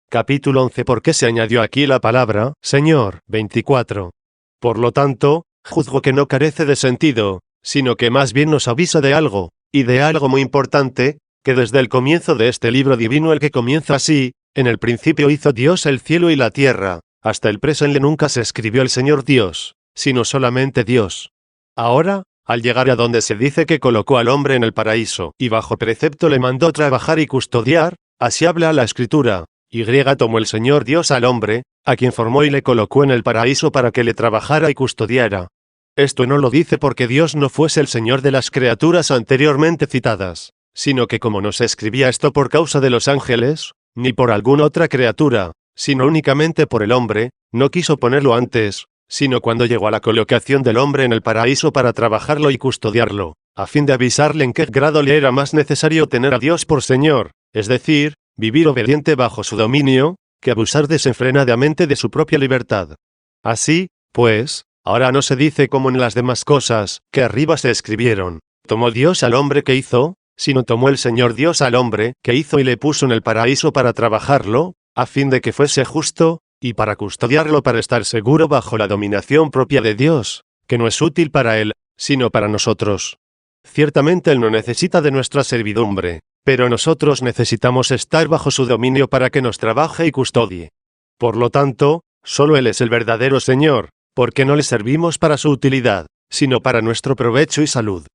Capítulo 11. ¿Por qué se añadió aquí la palabra Señor? 24. Por lo tanto, juzgo que no carece de sentido, sino que más bien nos avisa de algo, y de algo muy importante, que desde el comienzo de este libro divino el que comienza así, en el principio hizo Dios el cielo y la tierra, hasta el presente nunca se escribió el Señor Dios, sino solamente Dios. Ahora, al llegar a donde se dice que colocó al hombre en el paraíso, y bajo precepto le mandó trabajar y custodiar, así habla la Escritura, y tomó el Señor Dios al hombre, a quien formó y le colocó en el paraíso para que le trabajara y custodiara. Esto no lo dice porque Dios no fuese el Señor de las criaturas anteriormente citadas, sino que como no se escribía esto por causa de los ángeles, ni por alguna otra criatura, sino únicamente por el hombre, no quiso ponerlo antes, sino cuando llegó a la colocación del hombre en el paraíso para trabajarlo y custodiarlo, a fin de avisarle en qué grado le era más necesario tener a Dios por Señor, es decir, vivir obediente bajo su dominio, que abusar desenfrenadamente de su propia libertad. Así, pues, ahora no se dice como en las demás cosas, que arriba se escribieron, tomó Dios al hombre que hizo, sino tomó el Señor Dios al hombre que hizo y le puso en el paraíso para trabajarlo, a fin de que fuese justo, y para custodiarlo para estar seguro bajo la dominación propia de Dios, que no es útil para él, sino para nosotros. Ciertamente él no necesita de nuestra servidumbre, pero nosotros necesitamos estar bajo su dominio para que nos trabaje y custodie. Por lo tanto, solo él es el verdadero Señor, porque no le servimos para su utilidad, sino para nuestro provecho y salud.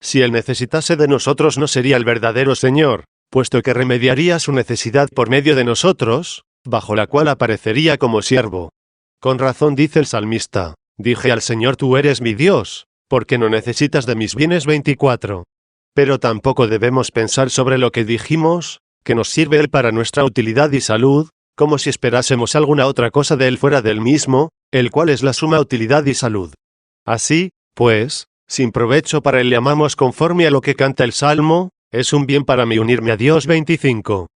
Si él necesitase de nosotros no sería el verdadero Señor, puesto que remediaría su necesidad por medio de nosotros, bajo la cual aparecería como siervo. Con razón dice el salmista, dije al Señor tú eres mi Dios, porque no necesitas de mis bienes 24. Pero tampoco debemos pensar sobre lo que dijimos, que nos sirve él para nuestra utilidad y salud, como si esperásemos alguna otra cosa de él fuera del mismo, el cual es la suma utilidad y salud. Así, pues, sin provecho para él le amamos conforme a lo que canta el Salmo, es un bien para mí unirme a Dios 25.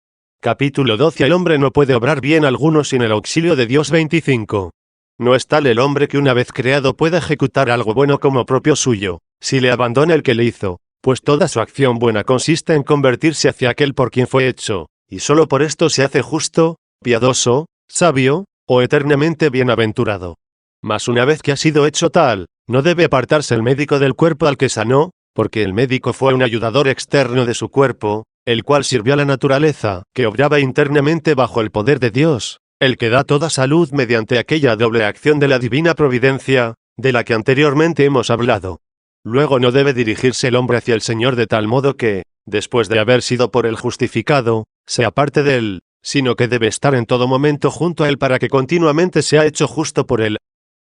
Capítulo 12 El hombre no puede obrar bien alguno sin el auxilio de Dios 25. No es tal el hombre que una vez creado pueda ejecutar algo bueno como propio suyo, si le abandona el que le hizo, pues toda su acción buena consiste en convertirse hacia aquel por quien fue hecho, y solo por esto se hace justo, piadoso, sabio, o eternamente bienaventurado. Mas una vez que ha sido hecho tal, no debe apartarse el médico del cuerpo al que sanó, porque el médico fue un ayudador externo de su cuerpo, el cual sirvió a la naturaleza, que obraba internamente bajo el poder de Dios, el que da toda salud mediante aquella doble acción de la divina providencia, de la que anteriormente hemos hablado. Luego no debe dirigirse el hombre hacia el Señor de tal modo que, después de haber sido por él justificado, se aparte de él, sino que debe estar en todo momento junto a él para que continuamente sea hecho justo por él,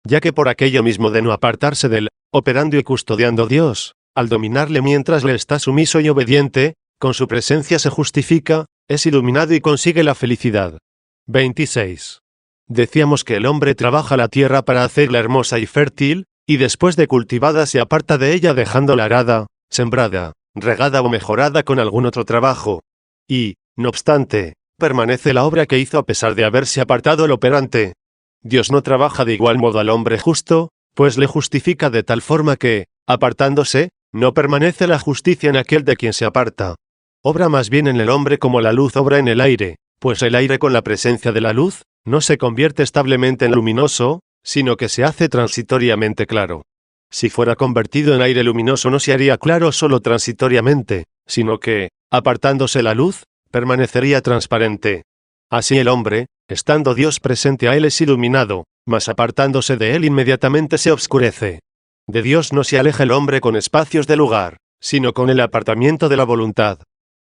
ya que por aquello mismo de no apartarse de él, operando y custodiando Dios, al dominarle mientras le está sumiso y obediente, con su presencia se justifica, es iluminado y consigue la felicidad. 26. Decíamos que el hombre trabaja la tierra para hacerla hermosa y fértil, y después de cultivada se aparta de ella dejándola arada, sembrada, regada o mejorada con algún otro trabajo. Y, no obstante, permanece la obra que hizo a pesar de haberse apartado el operante. Dios no trabaja de igual modo al hombre justo, pues le justifica de tal forma que, apartándose, no permanece la justicia en aquel de quien se aparta. Obra más bien en el hombre como la luz obra en el aire, pues el aire con la presencia de la luz, no se convierte establemente en luminoso, sino que se hace transitoriamente claro. Si fuera convertido en aire luminoso no se haría claro solo transitoriamente, sino que, apartándose la luz, permanecería transparente. Así el hombre, estando Dios presente a él es iluminado, mas apartándose de él inmediatamente se obscurece. De Dios no se aleja el hombre con espacios de lugar, sino con el apartamiento de la voluntad.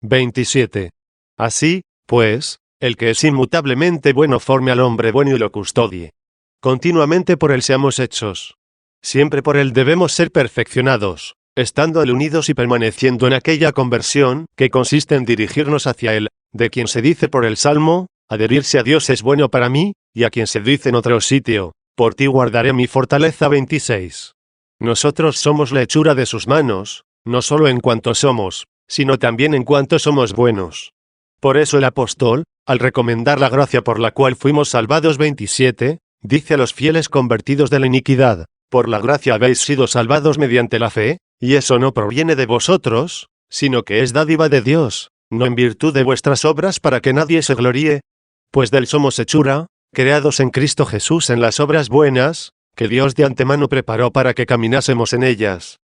27. Así, pues, el que es inmutablemente bueno forme al hombre bueno y lo custodie. Continuamente por él seamos hechos. Siempre por él debemos ser perfeccionados, estando él unidos y permaneciendo en aquella conversión, que consiste en dirigirnos hacia él, de quien se dice por el Salmo, adherirse a Dios es bueno para mí, y a quien se dice en otro sitio, por ti guardaré mi fortaleza 26. Nosotros somos la hechura de sus manos, no solo en cuanto somos, sino también en cuanto somos buenos. Por eso el apóstol, al recomendar la gracia por la cual fuimos salvados 27, dice a los fieles convertidos de la iniquidad, por la gracia habéis sido salvados mediante la fe, y eso no proviene de vosotros, sino que es dádiva de Dios, no en virtud de vuestras obras para que nadie se gloríe, pues de él somos hechura, creados en Cristo Jesús en las obras buenas, que Dios de antemano preparó para que caminásemos en ellas.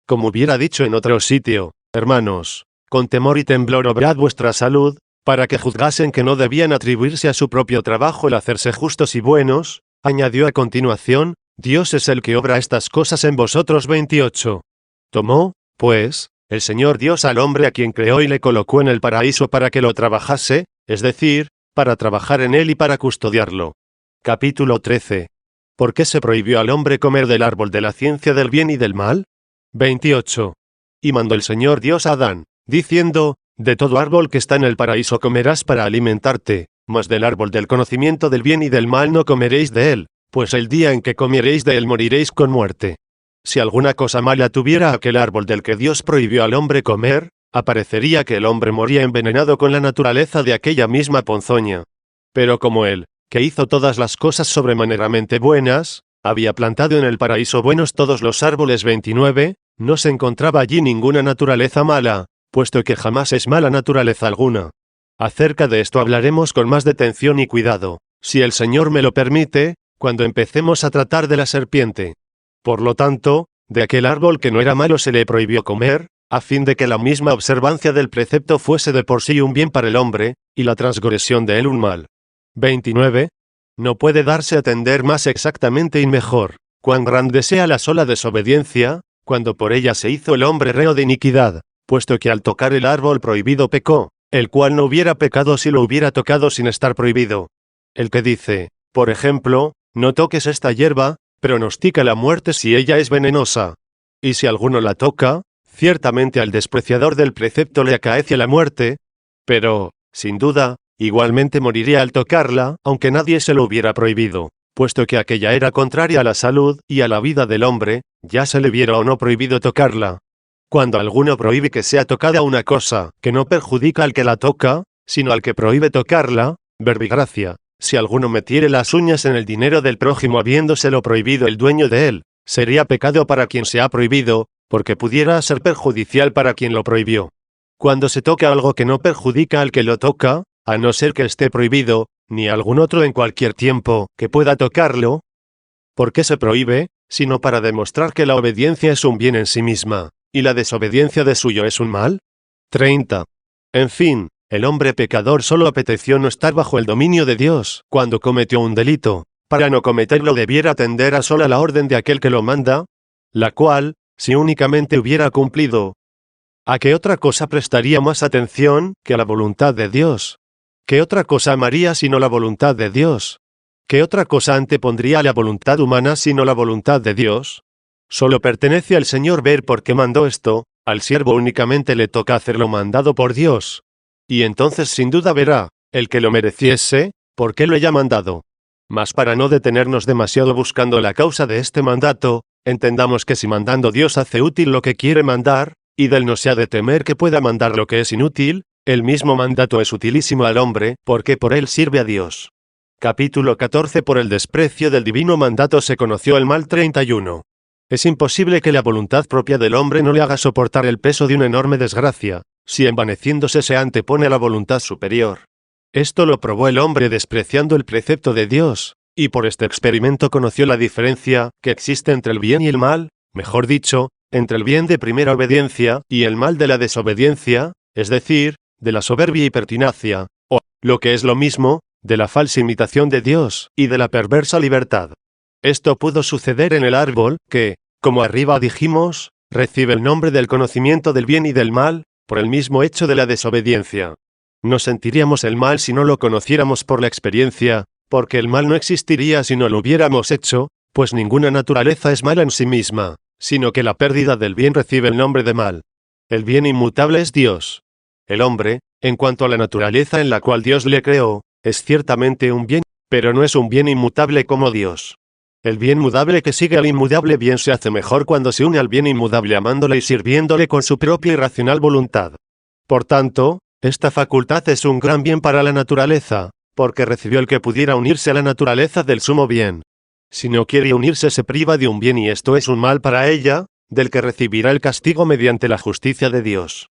Como hubiera dicho en otro sitio, hermanos, con temor y temblor obrad vuestra salud, para que juzgasen que no debían atribuirse a su propio trabajo el hacerse justos y buenos, añadió a continuación, Dios es el que obra estas cosas en vosotros 28. Tomó, pues, el Señor Dios al hombre a quien creó y le colocó en el paraíso para que lo trabajase, es decir, para trabajar en él y para custodiarlo. Capítulo 13. ¿Por qué se prohibió al hombre comer del árbol de la ciencia del bien y del mal? 28. Y mandó el Señor Dios a Adán, diciendo, De todo árbol que está en el paraíso comerás para alimentarte, mas del árbol del conocimiento del bien y del mal no comeréis de él, pues el día en que comiereis de él moriréis con muerte. Si alguna cosa mala tuviera aquel árbol del que Dios prohibió al hombre comer, aparecería que el hombre moría envenenado con la naturaleza de aquella misma ponzoña. Pero como él, que hizo todas las cosas sobremaneramente buenas, había plantado en el paraíso buenos todos los árboles 29, no se encontraba allí ninguna naturaleza mala, puesto que jamás es mala naturaleza alguna. Acerca de esto hablaremos con más detención y cuidado, si el Señor me lo permite, cuando empecemos a tratar de la serpiente. Por lo tanto, de aquel árbol que no era malo se le prohibió comer, a fin de que la misma observancia del precepto fuese de por sí un bien para el hombre, y la transgresión de él un mal. 29. No puede darse a entender más exactamente y mejor, cuán grande sea la sola desobediencia, cuando por ella se hizo el hombre reo de iniquidad, puesto que al tocar el árbol prohibido pecó, el cual no hubiera pecado si lo hubiera tocado sin estar prohibido. El que dice, por ejemplo, no toques esta hierba, pronostica la muerte si ella es venenosa. Y si alguno la toca, ciertamente al despreciador del precepto le acaece la muerte, pero, sin duda, igualmente moriría al tocarla, aunque nadie se lo hubiera prohibido, puesto que aquella era contraria a la salud y a la vida del hombre, ya se le viera o no prohibido tocarla. Cuando alguno prohíbe que sea tocada una cosa que no perjudica al que la toca, sino al que prohíbe tocarla, verbigracia, si alguno metiere las uñas en el dinero del prójimo habiéndoselo prohibido el dueño de él, sería pecado para quien se ha prohibido, porque pudiera ser perjudicial para quien lo prohibió. Cuando se toca algo que no perjudica al que lo toca, a no ser que esté prohibido, ni algún otro en cualquier tiempo que pueda tocarlo, ¿por qué se prohíbe? Sino para demostrar que la obediencia es un bien en sí misma, y la desobediencia de suyo es un mal. 30. En fin, el hombre pecador solo apeteció no estar bajo el dominio de Dios cuando cometió un delito. Para no cometerlo debiera atender a sola la orden de aquel que lo manda, la cual, si únicamente hubiera cumplido, ¿a qué otra cosa prestaría más atención que a la voluntad de Dios? ¿Qué otra cosa amaría sino la voluntad de Dios? ¿Qué otra cosa antepondría a la voluntad humana sino la voluntad de Dios? Solo pertenece al Señor ver por qué mandó esto, al siervo únicamente le toca hacer lo mandado por Dios. Y entonces sin duda verá, el que lo mereciese, por qué lo haya mandado. Mas para no detenernos demasiado buscando la causa de este mandato, entendamos que si mandando Dios hace útil lo que quiere mandar, y del no se ha de temer que pueda mandar lo que es inútil, el mismo mandato es utilísimo al hombre, porque por él sirve a Dios. Capítulo 14. Por el desprecio del divino mandato se conoció el mal. 31. Es imposible que la voluntad propia del hombre no le haga soportar el peso de una enorme desgracia, si envaneciéndose se antepone a la voluntad superior. Esto lo probó el hombre despreciando el precepto de Dios, y por este experimento conoció la diferencia que existe entre el bien y el mal, mejor dicho, entre el bien de primera obediencia y el mal de la desobediencia, es decir, de la soberbia y pertinacia, o, lo que es lo mismo, de la falsa imitación de Dios y de la perversa libertad. Esto pudo suceder en el árbol, que, como arriba dijimos, recibe el nombre del conocimiento del bien y del mal, por el mismo hecho de la desobediencia. No sentiríamos el mal si no lo conociéramos por la experiencia, porque el mal no existiría si no lo hubiéramos hecho, pues ninguna naturaleza es mala en sí misma, sino que la pérdida del bien recibe el nombre de mal. El bien inmutable es Dios. El hombre, en cuanto a la naturaleza en la cual Dios le creó, es ciertamente un bien, pero no es un bien inmutable como Dios. El bien mudable que sigue al inmudable bien se hace mejor cuando se une al bien inmudable amándole y sirviéndole con su propia y racional voluntad. Por tanto, esta facultad es un gran bien para la naturaleza, porque recibió el que pudiera unirse a la naturaleza del sumo bien. Si no quiere unirse se priva de un bien y esto es un mal para ella, del que recibirá el castigo mediante la justicia de Dios.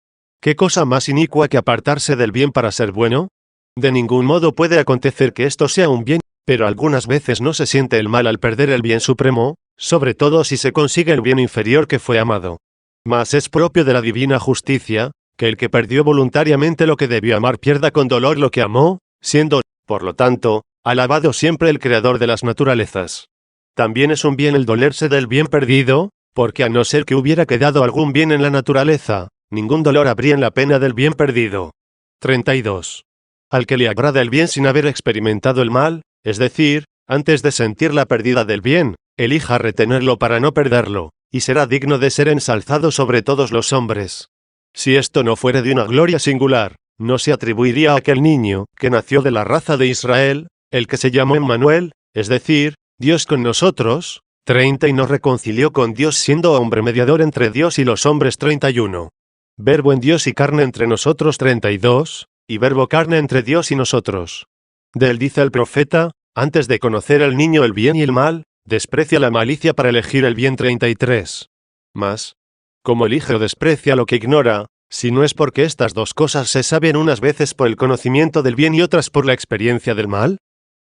¿Qué cosa más inicua que apartarse del bien para ser bueno? De ningún modo puede acontecer que esto sea un bien, pero algunas veces no se siente el mal al perder el bien supremo, sobre todo si se consigue el bien inferior que fue amado. Mas es propio de la divina justicia, que el que perdió voluntariamente lo que debió amar pierda con dolor lo que amó, siendo, por lo tanto, alabado siempre el creador de las naturalezas. También es un bien el dolerse del bien perdido, porque a no ser que hubiera quedado algún bien en la naturaleza, ningún dolor habría en la pena del bien perdido. 32. Al que le agrada el bien sin haber experimentado el mal, es decir, antes de sentir la pérdida del bien, elija retenerlo para no perderlo, y será digno de ser ensalzado sobre todos los hombres. Si esto no fuera de una gloria singular, no se atribuiría a aquel niño, que nació de la raza de Israel, el que se llamó Emmanuel, es decir, Dios con nosotros, 30 y nos reconcilió con Dios siendo hombre mediador entre Dios y los hombres 31. Verbo en Dios y carne entre nosotros 32, y verbo carne entre Dios y nosotros. De él dice el profeta, antes de conocer al niño el bien y el mal, desprecia la malicia para elegir el bien 33. Mas, como elige o desprecia lo que ignora, si no es porque estas dos cosas se saben unas veces por el conocimiento del bien y otras por la experiencia del mal?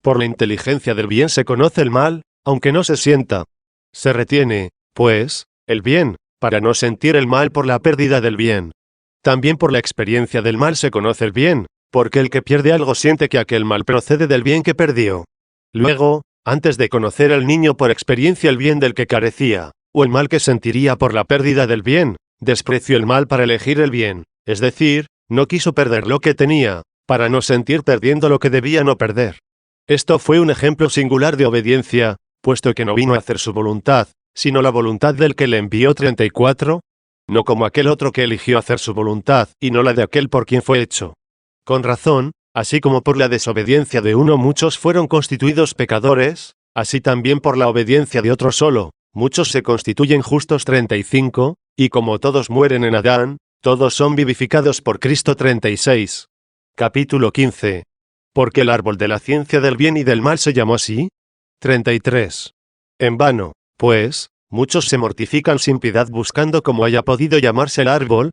Por la inteligencia del bien se conoce el mal, aunque no se sienta. Se retiene, pues, el bien, para no sentir el mal por la pérdida del bien. También por la experiencia del mal se conoce el bien, porque el que pierde algo siente que aquel mal procede del bien que perdió. Luego, antes de conocer al niño por experiencia el bien del que carecía, o el mal que sentiría por la pérdida del bien, despreció el mal para elegir el bien, es decir, no quiso perder lo que tenía, para no sentir perdiendo lo que debía no perder. Esto fue un ejemplo singular de obediencia, puesto que no vino a hacer su voluntad, sino la voluntad del que le envió 34, no como aquel otro que eligió hacer su voluntad, y no la de aquel por quien fue hecho. Con razón, así como por la desobediencia de uno muchos fueron constituidos pecadores, así también por la obediencia de otro solo, muchos se constituyen justos 35, y como todos mueren en Adán, todos son vivificados por Cristo 36. Capítulo 15. ¿Por qué el árbol de la ciencia del bien y del mal se llamó así? 33. En vano, pues, muchos se mortifican sin piedad buscando cómo haya podido llamarse el árbol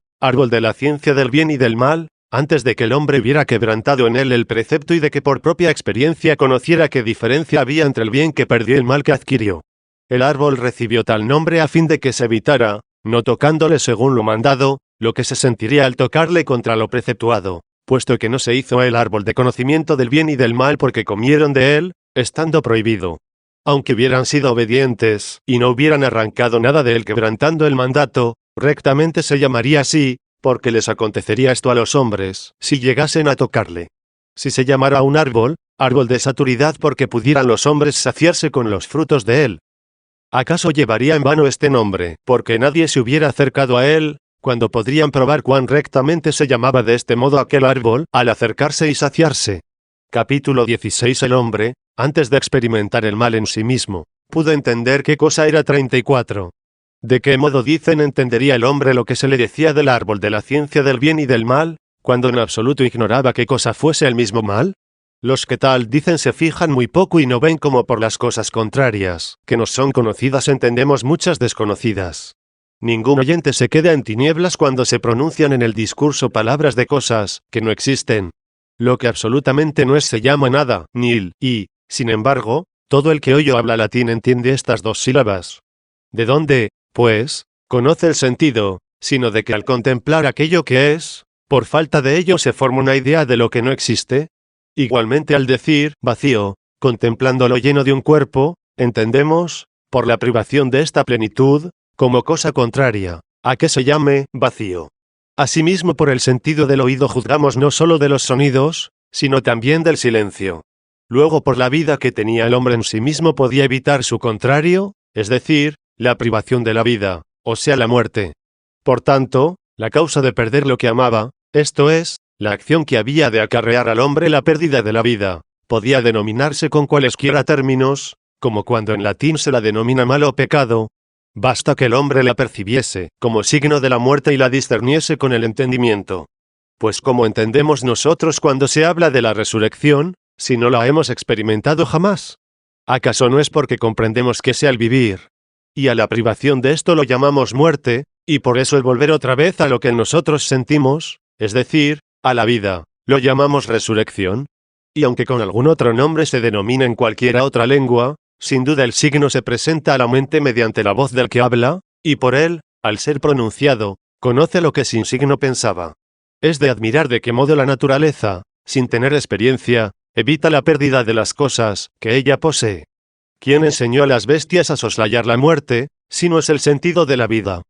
de la ciencia del bien y del mal, antes de que el hombre hubiera quebrantado en él el precepto y de que por propia experiencia conociera qué diferencia había entre el bien que perdió y el mal que adquirió. El árbol recibió tal nombre a fin de que se evitara, no tocándole según lo mandado, lo que se sentiría al tocarle contra lo preceptuado, puesto que no se hizo el árbol de conocimiento del bien y del mal porque comieron de él, estando prohibido. Aunque hubieran sido obedientes, y no hubieran arrancado nada de él quebrantando el mandato, rectamente se llamaría así, porque les acontecería esto a los hombres, si llegasen a tocarle. Si se llamara un árbol de saturidad porque pudieran los hombres saciarse con los frutos de él. ¿Acaso llevaría en vano este nombre, porque nadie se hubiera acercado a él, cuando podrían probar cuán rectamente se llamaba de este modo aquel árbol, al acercarse y saciarse? Capítulo 16. El hombre, antes de experimentar el mal en sí mismo, pudo entender qué cosa era 34. ¿De qué modo dicen entendería el hombre lo que se le decía del árbol de la ciencia del bien y del mal, cuando en absoluto ignoraba qué cosa fuese el mismo mal? Los que tal dicen se fijan muy poco y no ven como por las cosas contrarias, que nos son conocidas entendemos muchas desconocidas. Ningún oyente se queda en tinieblas cuando se pronuncian en el discurso palabras de cosas que no existen. Lo que absolutamente no es se llama nada, nil, y, sin embargo, todo el que oye o habla latín entiende estas dos sílabas. ¿De dónde, pues, conoce el sentido, sino de que al contemplar aquello que es, por falta de ello se forma una idea de lo que no existe? Igualmente al decir vacío, contemplándolo lleno de un cuerpo, entendemos, por la privación de esta plenitud, como cosa contraria, a que se llame vacío. Asimismo por el sentido del oído juzgamos no solo de los sonidos, sino también del silencio. Luego por la vida que tenía el hombre en sí mismo podía evitar su contrario, es decir, la privación de la vida, o sea la muerte. Por tanto, la causa de perder lo que amaba, esto es, la acción que había de acarrear al hombre la pérdida de la vida, podía denominarse con cualesquiera términos, como cuando en latín se la denomina mal o pecado. Basta que el hombre la percibiese, como signo de la muerte y la discerniese con el entendimiento. Pues ¿cómo entendemos nosotros cuando se habla de la resurrección, si no la hemos experimentado jamás? ¿Acaso no es porque comprendemos que sea el vivir? Y a la privación de esto lo llamamos muerte, y por eso el volver otra vez a lo que nosotros sentimos, es decir, a la vida, lo llamamos resurrección. Y aunque con algún otro nombre se denomina en cualquiera otra lengua, sin duda el signo se presenta a la mente mediante la voz del que habla, y por él, al ser pronunciado, conoce lo que sin signo pensaba. Es de admirar de qué modo la naturaleza, sin tener experiencia, evita la pérdida de las cosas que ella posee. ¿Quién enseñó a las bestias a soslayar la muerte, si no es el sentido de la vida?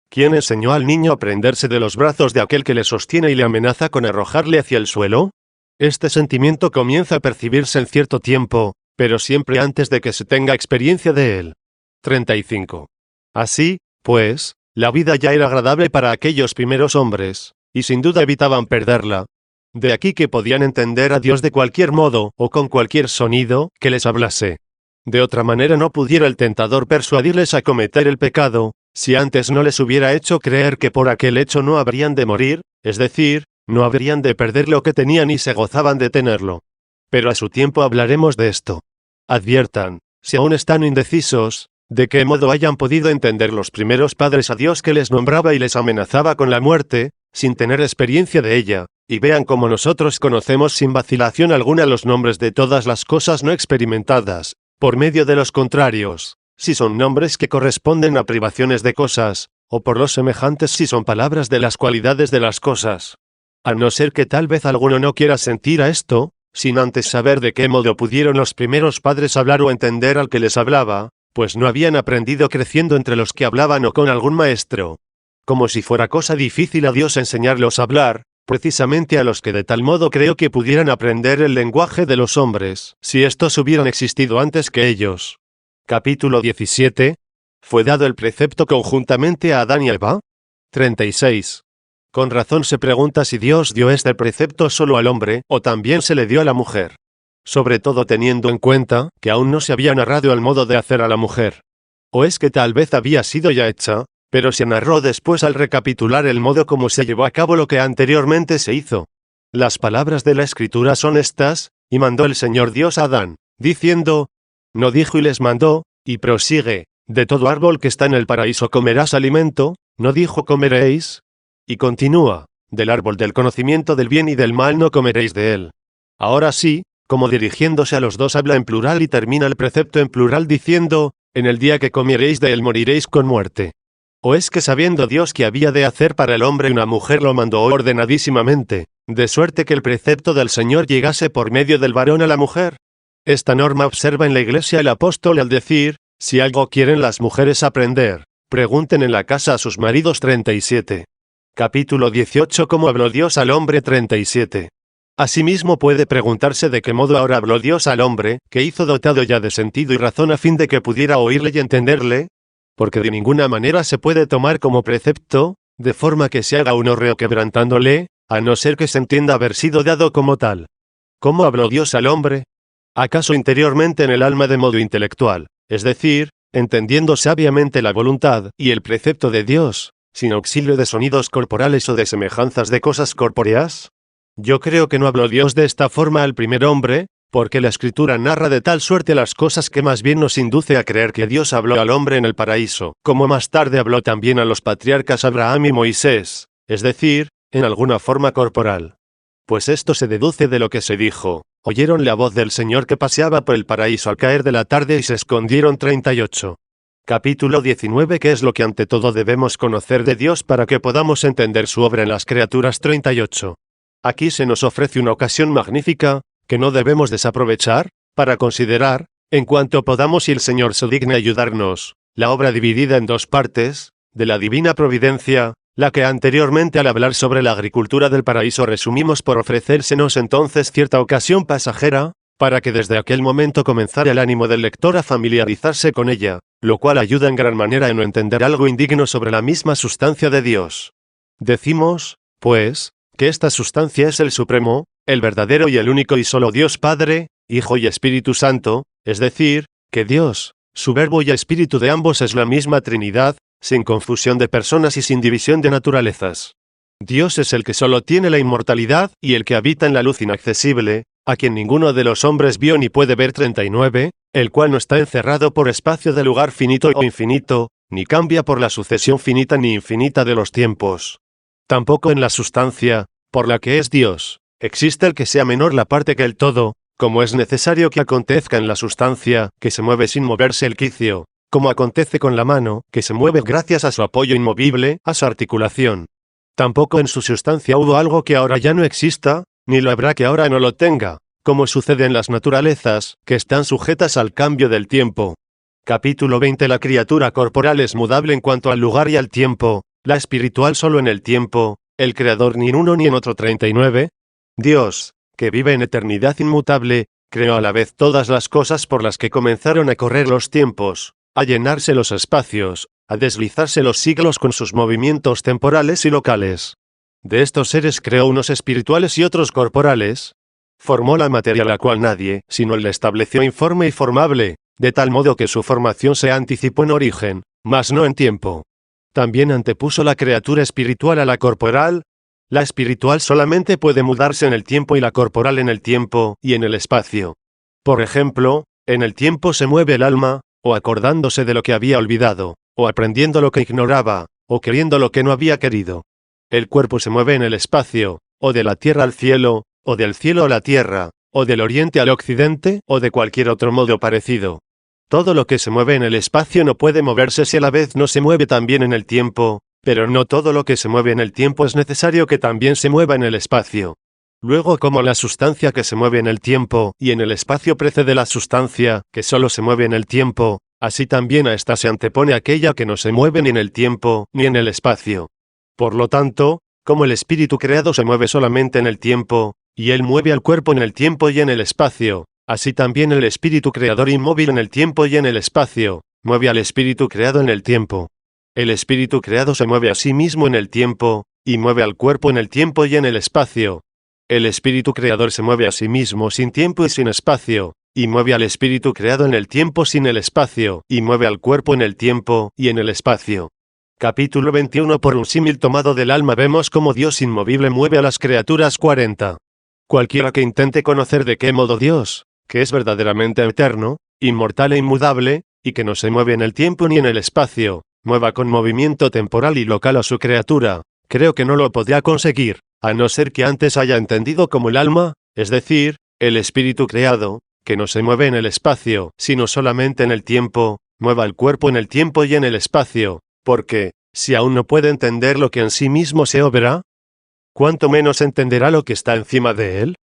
¿Quién enseñó al niño a prenderse de los brazos de aquel que le sostiene y le amenaza con arrojarle hacia el suelo? Este sentimiento comienza a percibirse en cierto tiempo, pero siempre antes de que se tenga experiencia de él. 35. Así, pues, La vida ya era agradable para aquellos primeros hombres, y sin duda evitaban perderla. De aquí que podían entender a Dios de cualquier modo o con cualquier sonido que les hablase. De otra manera no pudiera el tentador persuadirles a cometer el pecado, si antes no les hubiera hecho creer que por aquel hecho no habrían de morir, es decir, no habrían de perder lo que tenían y se gozaban de tenerlo. Pero a su tiempo hablaremos de esto. Adviertan, si aún están indecisos, de qué modo hayan podido entender los primeros padres a Dios que les nombraba y les amenazaba con la muerte, sin tener experiencia de ella, y vean cómo nosotros conocemos sin vacilación alguna los nombres de todas las cosas no experimentadas, por medio de los contrarios, si son nombres que corresponden a privaciones de cosas, o por los semejantes si son palabras de las cualidades de las cosas. A no ser que tal vez alguno no quiera sentir a esto, sin antes saber de qué modo pudieron los primeros padres hablar o entender al que les hablaba, pues no habían aprendido creciendo entre los que hablaban o con algún maestro. Como si fuera cosa difícil a Dios enseñarlos a hablar, precisamente a los que de tal modo creo que pudieran aprender el lenguaje de los hombres, si estos hubieran existido antes que ellos. Capítulo 17. ¿Fue dado el precepto conjuntamente a Adán y Eva? 36. Con razón se pregunta si Dios dio este precepto solo al hombre, o también se le dio a la mujer. Sobre todo teniendo en cuenta que aún no se había narrado el modo de hacer a la mujer. O es que tal vez había sido ya hecha, pero se narró después al recapitular el modo como se llevó a cabo lo que anteriormente se hizo. Las palabras de la Escritura son estas, y mandó el Señor Dios a Adán, diciendo, no dijo y les mandó, y prosigue, de todo árbol que está en el paraíso comerás alimento, no dijo comeréis, y continúa, del árbol del conocimiento del bien y del mal no comeréis de él. Ahora sí, como dirigiéndose a los dos habla en plural y termina el precepto en plural diciendo, en el día que comiereis de él moriréis con muerte. ¿O es que sabiendo Dios que había de hacer para el hombre una mujer lo mandó ordenadísimamente, de suerte que el precepto del Señor llegase por medio del varón a la mujer? Esta norma observa en la Iglesia el apóstol al decir, si algo quieren las mujeres aprender, pregunten en la casa a sus maridos 37. Capítulo 18 ¿Cómo habló Dios al hombre 37? Asimismo puede preguntarse de qué modo ahora habló Dios al hombre, que hizo dotado ya de sentido y razón a fin de que pudiera oírle y entenderle, porque de ninguna manera se puede tomar como precepto, de forma que se haga un horreo quebrantándole, a no ser que se entienda haber sido dado como tal. ¿Cómo habló Dios al hombre? ¿Acaso interiormente en el alma de modo intelectual, es decir, entendiendo sabiamente la voluntad y el precepto de Dios, sin auxilio de sonidos corporales o de semejanzas de cosas corpóreas? Yo creo que no habló Dios de esta forma al primer hombre, porque la Escritura narra de tal suerte las cosas que más bien nos induce a creer que Dios habló al hombre en el paraíso, como más tarde habló también a los patriarcas Abraham y Moisés, es decir, en alguna forma corporal. Pues esto se deduce de lo que se dijo, oyeron la voz del Señor que paseaba por el paraíso al caer de la tarde y se escondieron 38. Capítulo 19 ¿Qué es lo que ante todo debemos conocer de Dios para que podamos entender su obra en las criaturas 38? Aquí se nos ofrece una ocasión magnífica, que no debemos desaprovechar, para considerar, en cuanto podamos y el Señor se digne ayudarnos, la obra dividida en dos partes, de la divina providencia, la que anteriormente al hablar sobre la agricultura del paraíso resumimos por ofrecérsenos entonces cierta ocasión pasajera, para que desde aquel momento comenzara el ánimo del lector a familiarizarse con ella, lo cual ayuda en gran manera en no entender algo indigno sobre la misma sustancia de Dios. Decimos, pues, que esta sustancia es el Supremo, el verdadero y el único y solo Dios Padre, Hijo y Espíritu Santo, es decir, que Dios, su Verbo y Espíritu de ambos es la misma Trinidad, sin confusión de personas y sin división de naturalezas. Dios es el que solo tiene la inmortalidad y el que habita en la luz inaccesible, a quien ninguno de los hombres vio ni puede ver 39, el cual no está encerrado por espacio de lugar finito o infinito, ni cambia por la sucesión finita ni infinita de los tiempos. Tampoco en la sustancia, por la que es Dios, existe el que sea menor la parte que el todo, como es necesario que acontezca en la sustancia, que se mueve sin moverse el quicio, como acontece con la mano, que se mueve gracias a su apoyo inmovible, a su articulación. Tampoco en su sustancia hubo algo que ahora ya no exista, ni lo habrá que ahora no lo tenga, como sucede en las naturalezas, que están sujetas al cambio del tiempo. Capítulo 20 La criatura corporal es mudable en cuanto al lugar y al tiempo, la espiritual solo en el tiempo, el creador ni en uno ni en otro 39. Dios, que vive en eternidad inmutable, creó a la vez todas las cosas por las que comenzaron a correr los tiempos, a llenarse los espacios, a deslizarse los siglos con sus movimientos temporales y locales. De estos seres creó unos espirituales y otros corporales. Formó la materia la cual nadie, sino él la estableció informe y formable, de tal modo que su formación se anticipó en origen, mas no en tiempo. También antepuso la criatura espiritual a la corporal. La espiritual solamente puede mudarse en el tiempo y la corporal en el tiempo y en el espacio. Por ejemplo, en el tiempo se mueve el alma, o acordándose de lo que había olvidado, o aprendiendo lo que ignoraba, o queriendo lo que no había querido. El cuerpo se mueve en el espacio, o de la tierra al cielo, o del cielo a la tierra, o del oriente al occidente, o de cualquier otro modo parecido. Todo lo que se mueve en el espacio no puede moverse si a la vez no se mueve también en el tiempo, pero no todo lo que se mueve en el tiempo es necesario que también se mueva en el espacio. Luego, como la sustancia que se mueve en el tiempo y en el espacio precede la sustancia que solo se mueve en el tiempo, así también a esta se antepone aquella que no se mueve ni en el tiempo ni en el espacio. Por lo tanto, como el espíritu creado se mueve solamente en el tiempo, y él mueve al cuerpo en el tiempo y en el espacio, así también el espíritu creador inmóvil en el tiempo y en el espacio, mueve al espíritu creado en el tiempo. El espíritu creado se mueve a sí mismo en el tiempo, y mueve al cuerpo en el tiempo y en el espacio. El espíritu creador se mueve a sí mismo sin tiempo y sin espacio, y mueve al espíritu creado en el tiempo sin el espacio, y mueve al cuerpo en el tiempo y en el espacio. Capítulo 21. Por un símil tomado del alma vemos cómo Dios inmovible mueve a las criaturas. 40. Cualquiera que intente conocer de qué modo Dios, que es verdaderamente eterno, inmortal e inmudable, y que no se mueve en el tiempo ni en el espacio, mueva con movimiento temporal y local a su criatura, creo que no lo podrá conseguir, a no ser que antes haya entendido como el alma, es decir, el espíritu creado, que no se mueve en el espacio, sino solamente en el tiempo, mueva el cuerpo en el tiempo y en el espacio, porque, si aún no puede entender lo que en sí mismo se obra, ¿cuánto menos entenderá lo que está encima de él?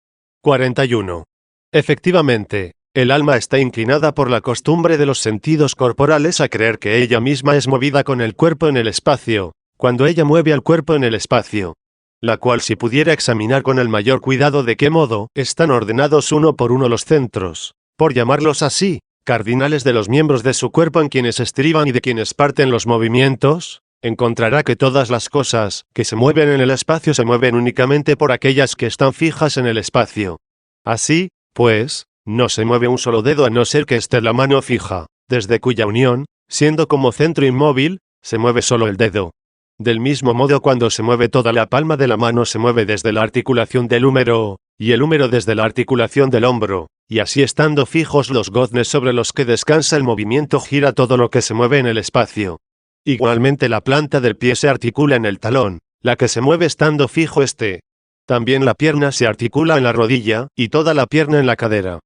41. Efectivamente, el alma está inclinada por la costumbre de los sentidos corporales a creer que ella misma es movida con el cuerpo en el espacio, cuando ella mueve al cuerpo en el espacio. La cual si pudiera examinar con el mayor cuidado de qué modo están ordenados uno por uno los centros, por llamarlos así, cardinales de los miembros de su cuerpo en quienes estriban y de quienes parten los movimientos, encontrará que todas las cosas que se mueven en el espacio se mueven únicamente por aquellas que están fijas en el espacio. Así, pues, no se mueve un solo dedo a no ser que esté la mano fija, desde cuya unión, siendo como centro inmóvil, se mueve solo el dedo. Del mismo modo cuando se mueve toda la palma de la mano se mueve desde la articulación del húmero, y el húmero desde la articulación del hombro, y así estando fijos los goznes sobre los que descansa el movimiento gira todo lo que se mueve en el espacio. Igualmente la planta del pie se articula en el talón, la que se mueve estando fijo este. También la pierna se articula en la rodilla, y toda la pierna en la cadera.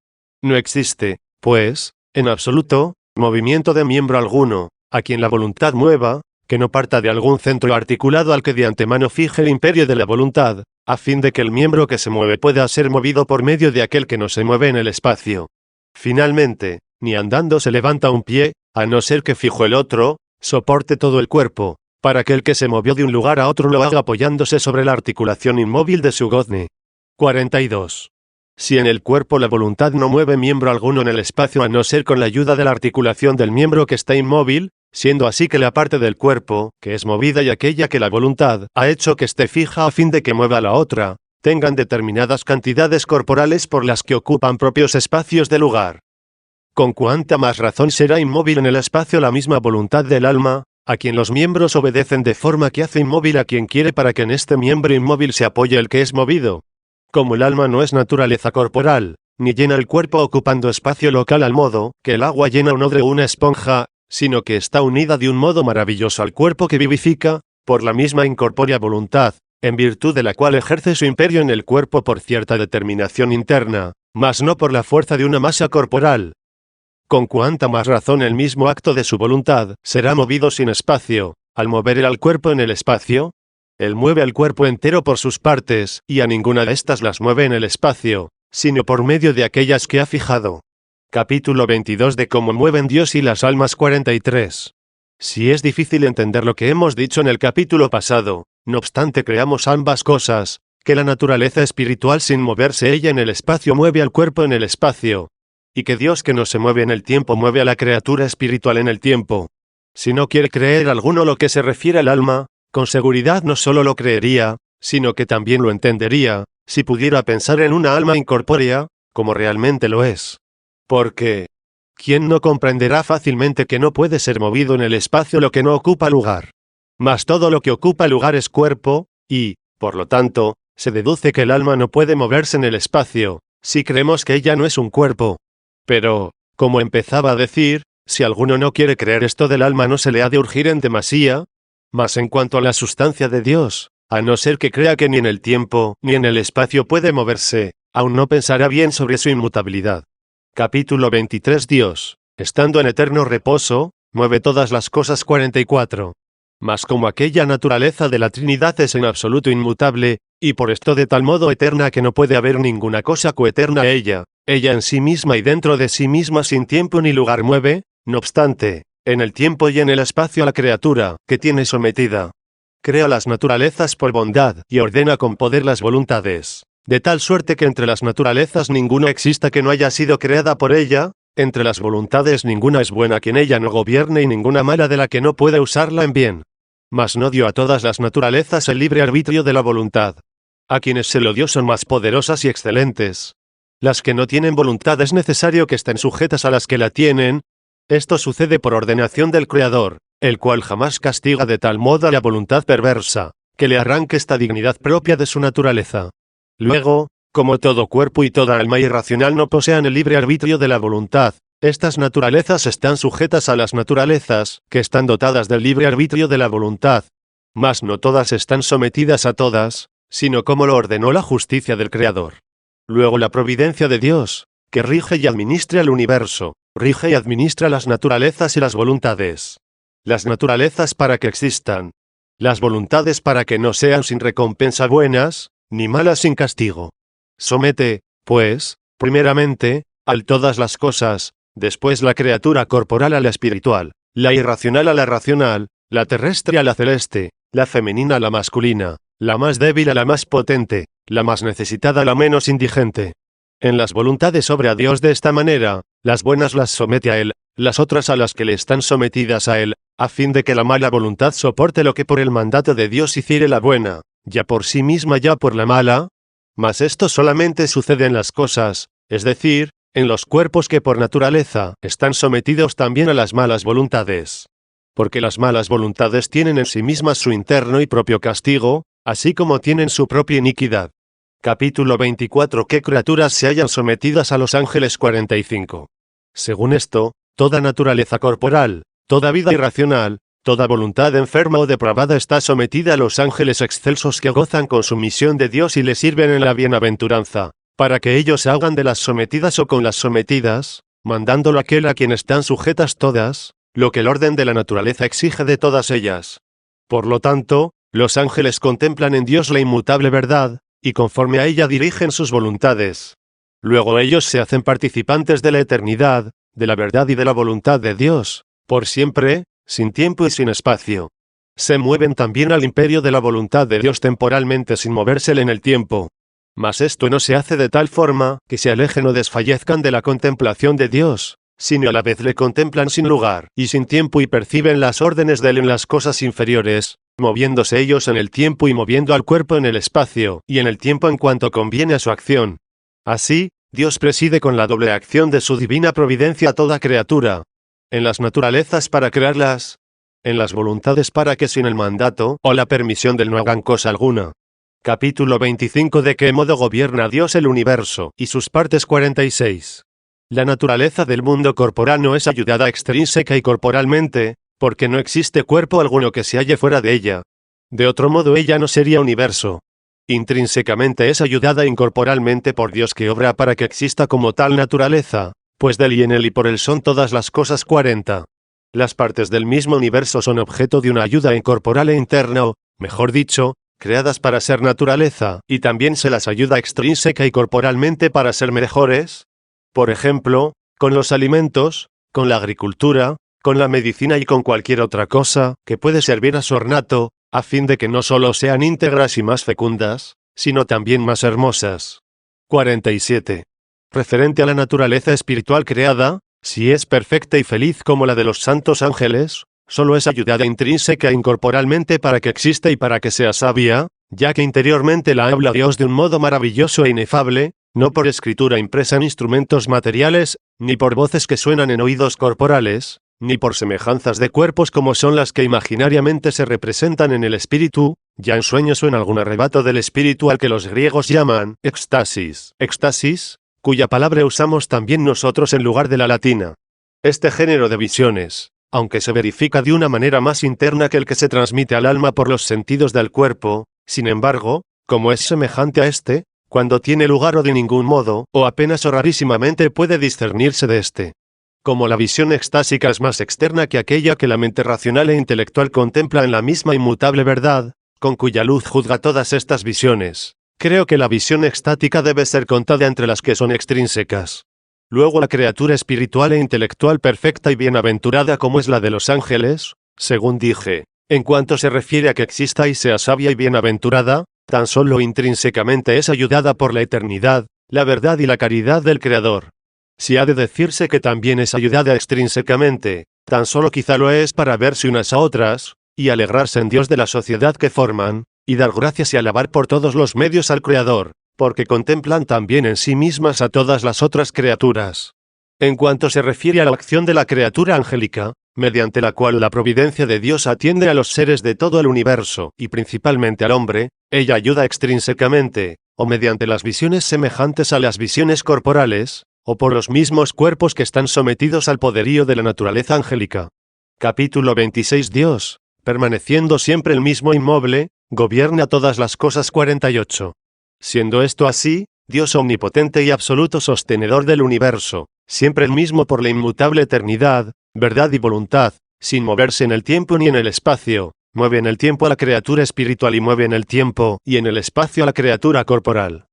No existe, pues, en absoluto, movimiento de miembro alguno, a quien la voluntad mueva, que no parta de algún centro articulado al que de antemano fije el imperio de la voluntad, a fin de que el miembro que se mueve pueda ser movido por medio de aquel que no se mueve en el espacio. Finalmente, ni andando se levanta un pie, a no ser que fijo el otro, soporte todo el cuerpo, para que el que se movió de un lugar a otro lo haga apoyándose sobre la articulación inmóvil de su gozne. 42. Si en el cuerpo la voluntad no mueve miembro alguno en el espacio a no ser con la ayuda de la articulación del miembro que está inmóvil, siendo así que la parte del cuerpo, que es movida y aquella que la voluntad ha hecho que esté fija a fin de que mueva la otra, tengan determinadas cantidades corporales por las que ocupan propios espacios de lugar. Con cuánta más razón será inmóvil en el espacio la misma voluntad del alma, a quien los miembros obedecen de forma que hace inmóvil a quien quiere para que en este miembro inmóvil se apoye el que es movido. Como el alma no es naturaleza corporal, ni llena el cuerpo ocupando espacio local al modo que el agua llena un odre o una esponja, sino que está unida de un modo maravilloso al cuerpo que vivifica, por la misma incorpórea voluntad, en virtud de la cual ejerce su imperio en el cuerpo por cierta determinación interna, mas no por la fuerza de una masa corporal. Con cuánta más razón el mismo acto de su voluntad será movido sin espacio, al mover él al cuerpo en el espacio. Él mueve al cuerpo entero por sus partes, y a ninguna de estas las mueve en el espacio, sino por medio de aquellas que ha fijado. Capítulo 22 de cómo mueven Dios y las almas. 43. Si es difícil entender lo que hemos dicho en el capítulo pasado, no obstante creamos ambas cosas, que la naturaleza espiritual sin moverse ella en el espacio mueve al cuerpo en el espacio, y que Dios que no se mueve en el tiempo mueve a la criatura espiritual en el tiempo. Si no quiere creer alguno lo que se refiere al alma, con seguridad no solo lo creería, sino que también lo entendería, si pudiera pensar en una alma incorpórea, como realmente lo es. Porque, ¿quién no comprenderá fácilmente que no puede ser movido en el espacio lo que no ocupa lugar? Mas todo lo que ocupa lugar es cuerpo, y, por lo tanto, se deduce que el alma no puede moverse en el espacio, si creemos que ella no es un cuerpo. Pero, como empezaba a decir, si alguno no quiere creer esto del alma no se le ha de urgir en demasía. Mas en cuanto a la sustancia de Dios, a no ser que crea que ni en el tiempo ni en el espacio puede moverse, aún no pensará bien sobre su inmutabilidad. Capítulo 23. Dios, estando en eterno reposo, mueve todas las cosas. 44. Mas como aquella naturaleza de la Trinidad es en absoluto inmutable, y por esto de tal modo eterna que no puede haber ninguna cosa coeterna a ella en sí misma y dentro de sí misma sin tiempo ni lugar mueve, no obstante, en el tiempo y en el espacio a la criatura que tiene sometida. Crea las naturalezas por bondad y ordena con poder las voluntades, de tal suerte que entre las naturalezas ninguna exista que no haya sido creada por ella, entre las voluntades ninguna es buena quien ella no gobierne y ninguna mala de la que no pueda usarla en bien. Mas no dio a todas las naturalezas el libre arbitrio de la voluntad. A quienes se lo dio son más poderosas y excelentes. Las que no tienen voluntad es necesario que estén sujetas a las que la tienen. Esto sucede por ordenación del Creador, el cual jamás castiga de tal modo a la voluntad perversa, que le arranque esta dignidad propia de su naturaleza. Luego, como todo cuerpo y toda alma irracional no posean el libre arbitrio de la voluntad, estas naturalezas están sujetas a las naturalezas, que están dotadas del libre arbitrio de la voluntad. Mas no todas están sometidas a todas, sino como lo ordenó la justicia del Creador. Luego la providencia de Dios, que rige y administra el universo, rige y administra las naturalezas y las voluntades. Las naturalezas para que existan. Las voluntades para que no sean sin recompensa buenas, ni malas sin castigo. Somete, pues, primeramente, a todas las cosas, después la criatura corporal a la espiritual, la irracional a la racional, la terrestre a la celeste, la femenina a la masculina, la más débil a la más potente, la más necesitada a la menos indigente. En las voluntades obra Dios de esta manera, las buenas las somete a Él, las otras a las que le están sometidas a Él, a fin de que la mala voluntad soporte lo que por el mandato de Dios hiciere la buena, ya por sí misma ya por la mala. Mas esto solamente sucede en las cosas, es decir, en los cuerpos que por naturaleza están sometidos también a las malas voluntades. Porque las malas voluntades tienen en sí mismas su interno y propio castigo, así como tienen su propia iniquidad. Capítulo 24. ¿Qué criaturas se hallan sometidas a los ángeles? 45. Según esto, toda naturaleza corporal, toda vida irracional, toda voluntad enferma o depravada está sometida a los ángeles excelsos que gozan con sumisión de Dios y le sirven en la bienaventuranza, para que ellos hagan de las sometidas o con las sometidas, mandándolo aquel a quien están sujetas todas, lo que el orden de la naturaleza exige de todas ellas. Por lo tanto, los ángeles contemplan en Dios la inmutable verdad, y conforme a ella dirigen sus voluntades. Luego ellos se hacen participantes de la eternidad, de la verdad y de la voluntad de Dios, por siempre, sin tiempo y sin espacio. Se mueven también al imperio de la voluntad de Dios temporalmente sin movérsele en el tiempo. Mas esto no se hace de tal forma que se alejen o desfallezcan de la contemplación de Dios, sino a la vez le contemplan sin lugar y sin tiempo y perciben las órdenes de Él en las cosas inferiores, moviéndose ellos en el tiempo y moviendo al cuerpo en el espacio y en el tiempo en cuanto conviene a su acción. Así, Dios preside con la doble acción de su divina providencia a toda criatura. En las naturalezas para crearlas, en las voluntades para que sin el mandato o la permisión del no hagan cosa alguna. Capítulo 25. ¿De qué modo gobierna Dios el universo y sus partes? 46. La naturaleza del mundo corporal no es ayudada extrínseca y corporalmente, porque no existe cuerpo alguno que se halle fuera de ella. De otro modo ella no sería universo. Intrínsecamente es ayudada incorporalmente por Dios que obra para que exista como tal naturaleza, pues de Él y en Él y por Él son todas las cosas. 40. Las partes del mismo universo son objeto de una ayuda incorporal e interna, o, mejor dicho, creadas para ser naturaleza, y también se las ayuda extrínseca y corporalmente para ser mejores. Por ejemplo, con los alimentos, con la agricultura, con la medicina y con cualquier otra cosa que puede servir a su ornato, a fin de que no solo sean íntegras y más fecundas, sino también más hermosas. 47. Referente a la naturaleza espiritual creada, si es perfecta y feliz como la de los santos ángeles, solo es ayudada intrínseca e incorporalmente para que exista y para que sea sabia, ya que interiormente la habla Dios de un modo maravilloso e inefable, no por escritura impresa en instrumentos materiales, ni por voces que suenan en oídos corporales, ni por semejanzas de cuerpos como son las que imaginariamente se representan en el espíritu, ya en sueños o en algún arrebato del espíritu al que los griegos llaman éxtasis. Éxtasis, cuya palabra usamos también nosotros en lugar de la latina. Este género de visiones, aunque se verifica de una manera más interna que el que se transmite al alma por los sentidos del cuerpo, sin embargo, como es semejante a este, cuando tiene lugar o de ningún modo, o apenas o rarísimamente puede discernirse de este. Como la visión extásica es más externa que aquella que la mente racional e intelectual contempla en la misma inmutable verdad, con cuya luz juzga todas estas visiones, creo que la visión extática debe ser contada entre las que son extrínsecas. Luego la criatura espiritual e intelectual perfecta y bienaventurada como es la de los ángeles, según dije, en cuanto se refiere a que exista y sea sabia y bienaventurada, tan solo intrínsecamente es ayudada por la eternidad, la verdad y la caridad del Creador. Si ha de decirse que también es ayudada extrínsecamente, tan solo quizá lo es para verse unas a otras, y alegrarse en Dios de la sociedad que forman, y dar gracias y alabar por todos los medios al Creador, porque contemplan también en sí mismas a todas las otras criaturas. En cuanto se refiere a la acción de la criatura angélica, mediante la cual la providencia de Dios atiende a los seres de todo el universo, y principalmente al hombre, ella ayuda extrínsecamente, o mediante las visiones semejantes a las visiones corporales, o por los mismos cuerpos que están sometidos al poderío de la naturaleza angélica. Capítulo 26. Dios, permaneciendo siempre el mismo inmoble, gobierna todas las cosas. 48. Siendo esto así, Dios omnipotente y absoluto sostenedor del universo, siempre el mismo por la inmutable eternidad, verdad y voluntad, sin moverse en el tiempo ni en el espacio, mueve en el tiempo a la criatura espiritual y mueve en el tiempo y en el espacio a la criatura corporal.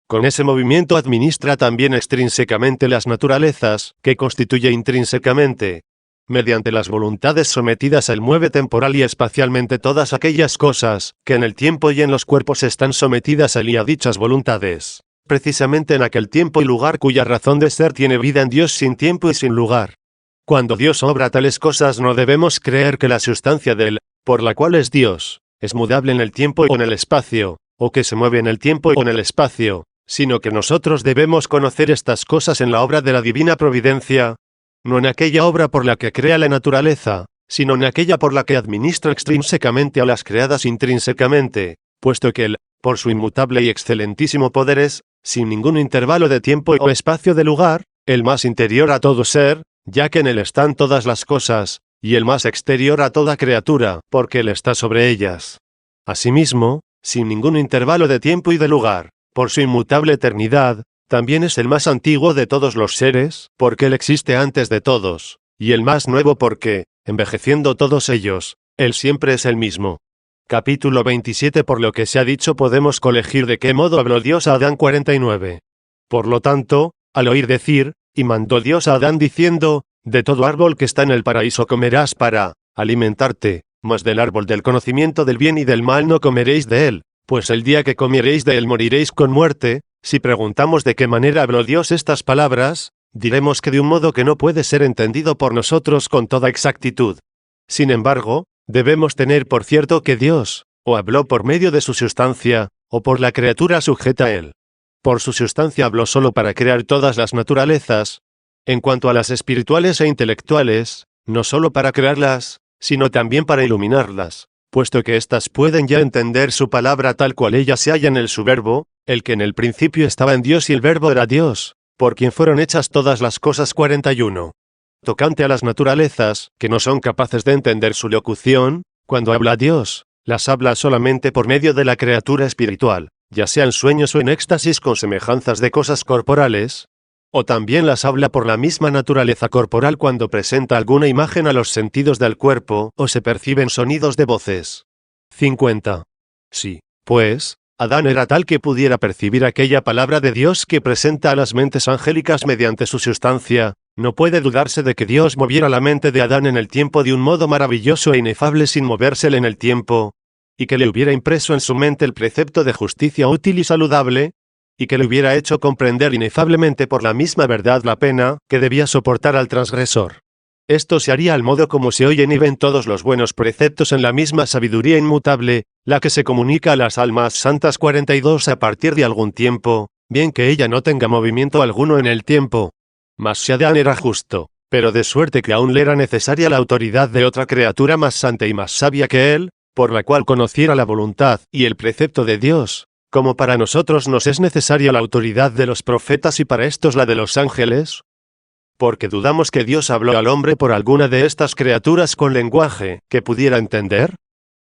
Con ese movimiento administra también extrínsecamente las naturalezas, que constituye intrínsecamente. Mediante las voluntades sometidas él mueve temporal y espacialmente todas aquellas cosas, que en el tiempo y en los cuerpos están sometidas a él y a dichas voluntades, precisamente en aquel tiempo y lugar cuya razón de ser tiene vida en Dios sin tiempo y sin lugar. Cuando Dios obra tales cosas no debemos creer que la sustancia de él, por la cual es Dios, es mudable en el tiempo o en el espacio, o que se mueve en el tiempo o en el espacio, sino que nosotros debemos conocer estas cosas en la obra de la divina providencia, no en aquella obra por la que crea la naturaleza, sino en aquella por la que administra extrínsecamente a las creadas intrínsecamente, puesto que él, por su inmutable y excelentísimo poder es, sin ningún intervalo de tiempo o espacio de lugar, el más interior a todo ser, ya que en él están todas las cosas, y el más exterior a toda criatura, porque él está sobre ellas. Asimismo, sin ningún intervalo de tiempo y de lugar, por su inmutable eternidad, también es el más antiguo de todos los seres, porque él existe antes de todos, y el más nuevo porque, envejeciendo todos ellos, él siempre es el mismo. Capítulo 27. Por lo que se ha dicho podemos colegir de qué modo habló Dios a Adán. 49. Por lo tanto, al oír decir, y mandó Dios a Adán diciendo, de todo árbol que está en el paraíso comerás para alimentarte, mas del árbol del conocimiento del bien y del mal no comeréis de él, pues el día que comiereis de él moriréis con muerte. Si preguntamos de qué manera habló Dios estas palabras, diremos que de un modo que no puede ser entendido por nosotros con toda exactitud. Sin embargo, debemos tener por cierto que Dios, o habló por medio de su sustancia, o por la criatura sujeta a él. Por su sustancia habló solo para crear todas las naturalezas. En cuanto a las espirituales e intelectuales, no solo para crearlas, sino también para iluminarlas, puesto que éstas pueden ya entender su palabra tal cual ella se halla en el su verbo, el que en el principio estaba en Dios y el verbo era Dios, por quien fueron hechas todas las cosas. 41. Tocante a las naturalezas, que no son capaces de entender su locución, cuando habla Dios, las habla solamente por medio de la criatura espiritual, ya sea en sueños o en éxtasis con semejanzas de cosas corporales, o también las habla por la misma naturaleza corporal cuando presenta alguna imagen a los sentidos del cuerpo, o se perciben sonidos de voces. 50. Sí, pues, Adán era tal que pudiera percibir aquella palabra de Dios que presenta a las mentes angélicas mediante su sustancia, no puede dudarse de que Dios moviera la mente de Adán en el tiempo de un modo maravilloso e inefable sin movérsele en el tiempo, y que le hubiera impreso en su mente el precepto de justicia útil y saludable, y que le hubiera hecho comprender inefablemente por la misma verdad la pena que debía soportar al transgresor. Esto se haría al modo como se oyen y ven todos los buenos preceptos en la misma sabiduría inmutable, la que se comunica a las almas santas 42 a partir de algún tiempo, bien que ella no tenga movimiento alguno en el tiempo. Mas si Adán era justo, pero de suerte que aún le era necesaria la autoridad de otra criatura más santa y más sabia que él, por la cual conociera la voluntad y el precepto de Dios, como para nosotros nos es necesaria la autoridad de los profetas y para estos la de los ángeles, porque dudamos que Dios habló al hombre por alguna de estas criaturas con lenguaje que pudiera entender.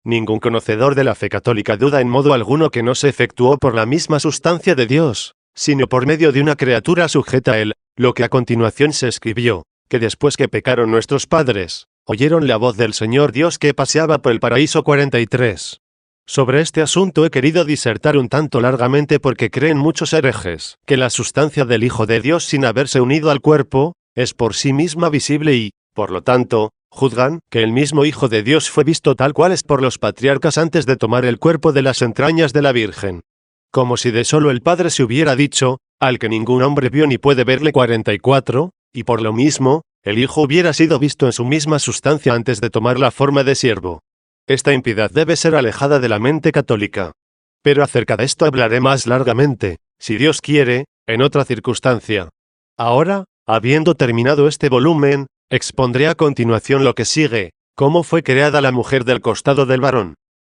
Ningún conocedor de la fe católica duda en modo alguno que no se efectuó por la misma sustancia de Dios, sino por medio de una criatura sujeta a él, lo que a continuación se escribió, que después que pecaron nuestros padres, oyeron la voz del Señor Dios que paseaba por el paraíso 43. Sobre este asunto he querido disertar un tanto largamente porque creen muchos herejes que la sustancia del Hijo de Dios sin haberse unido al cuerpo, es por sí misma visible y, por lo tanto, juzgan que el mismo Hijo de Dios fue visto tal cual es por los patriarcas antes de tomar el cuerpo de las entrañas de la Virgen. Como si de solo el Padre se hubiera dicho, al que ningún hombre vio ni puede verle 44, y por lo mismo, el Hijo hubiera sido visto en su misma sustancia antes de tomar la forma de siervo. Esta impiedad debe ser alejada de la mente católica. Pero acerca de esto hablaré más largamente, si Dios quiere, en otra circunstancia. Ahora, habiendo terminado este volumen, expondré a continuación lo que sigue, cómo fue creada la mujer del costado del varón.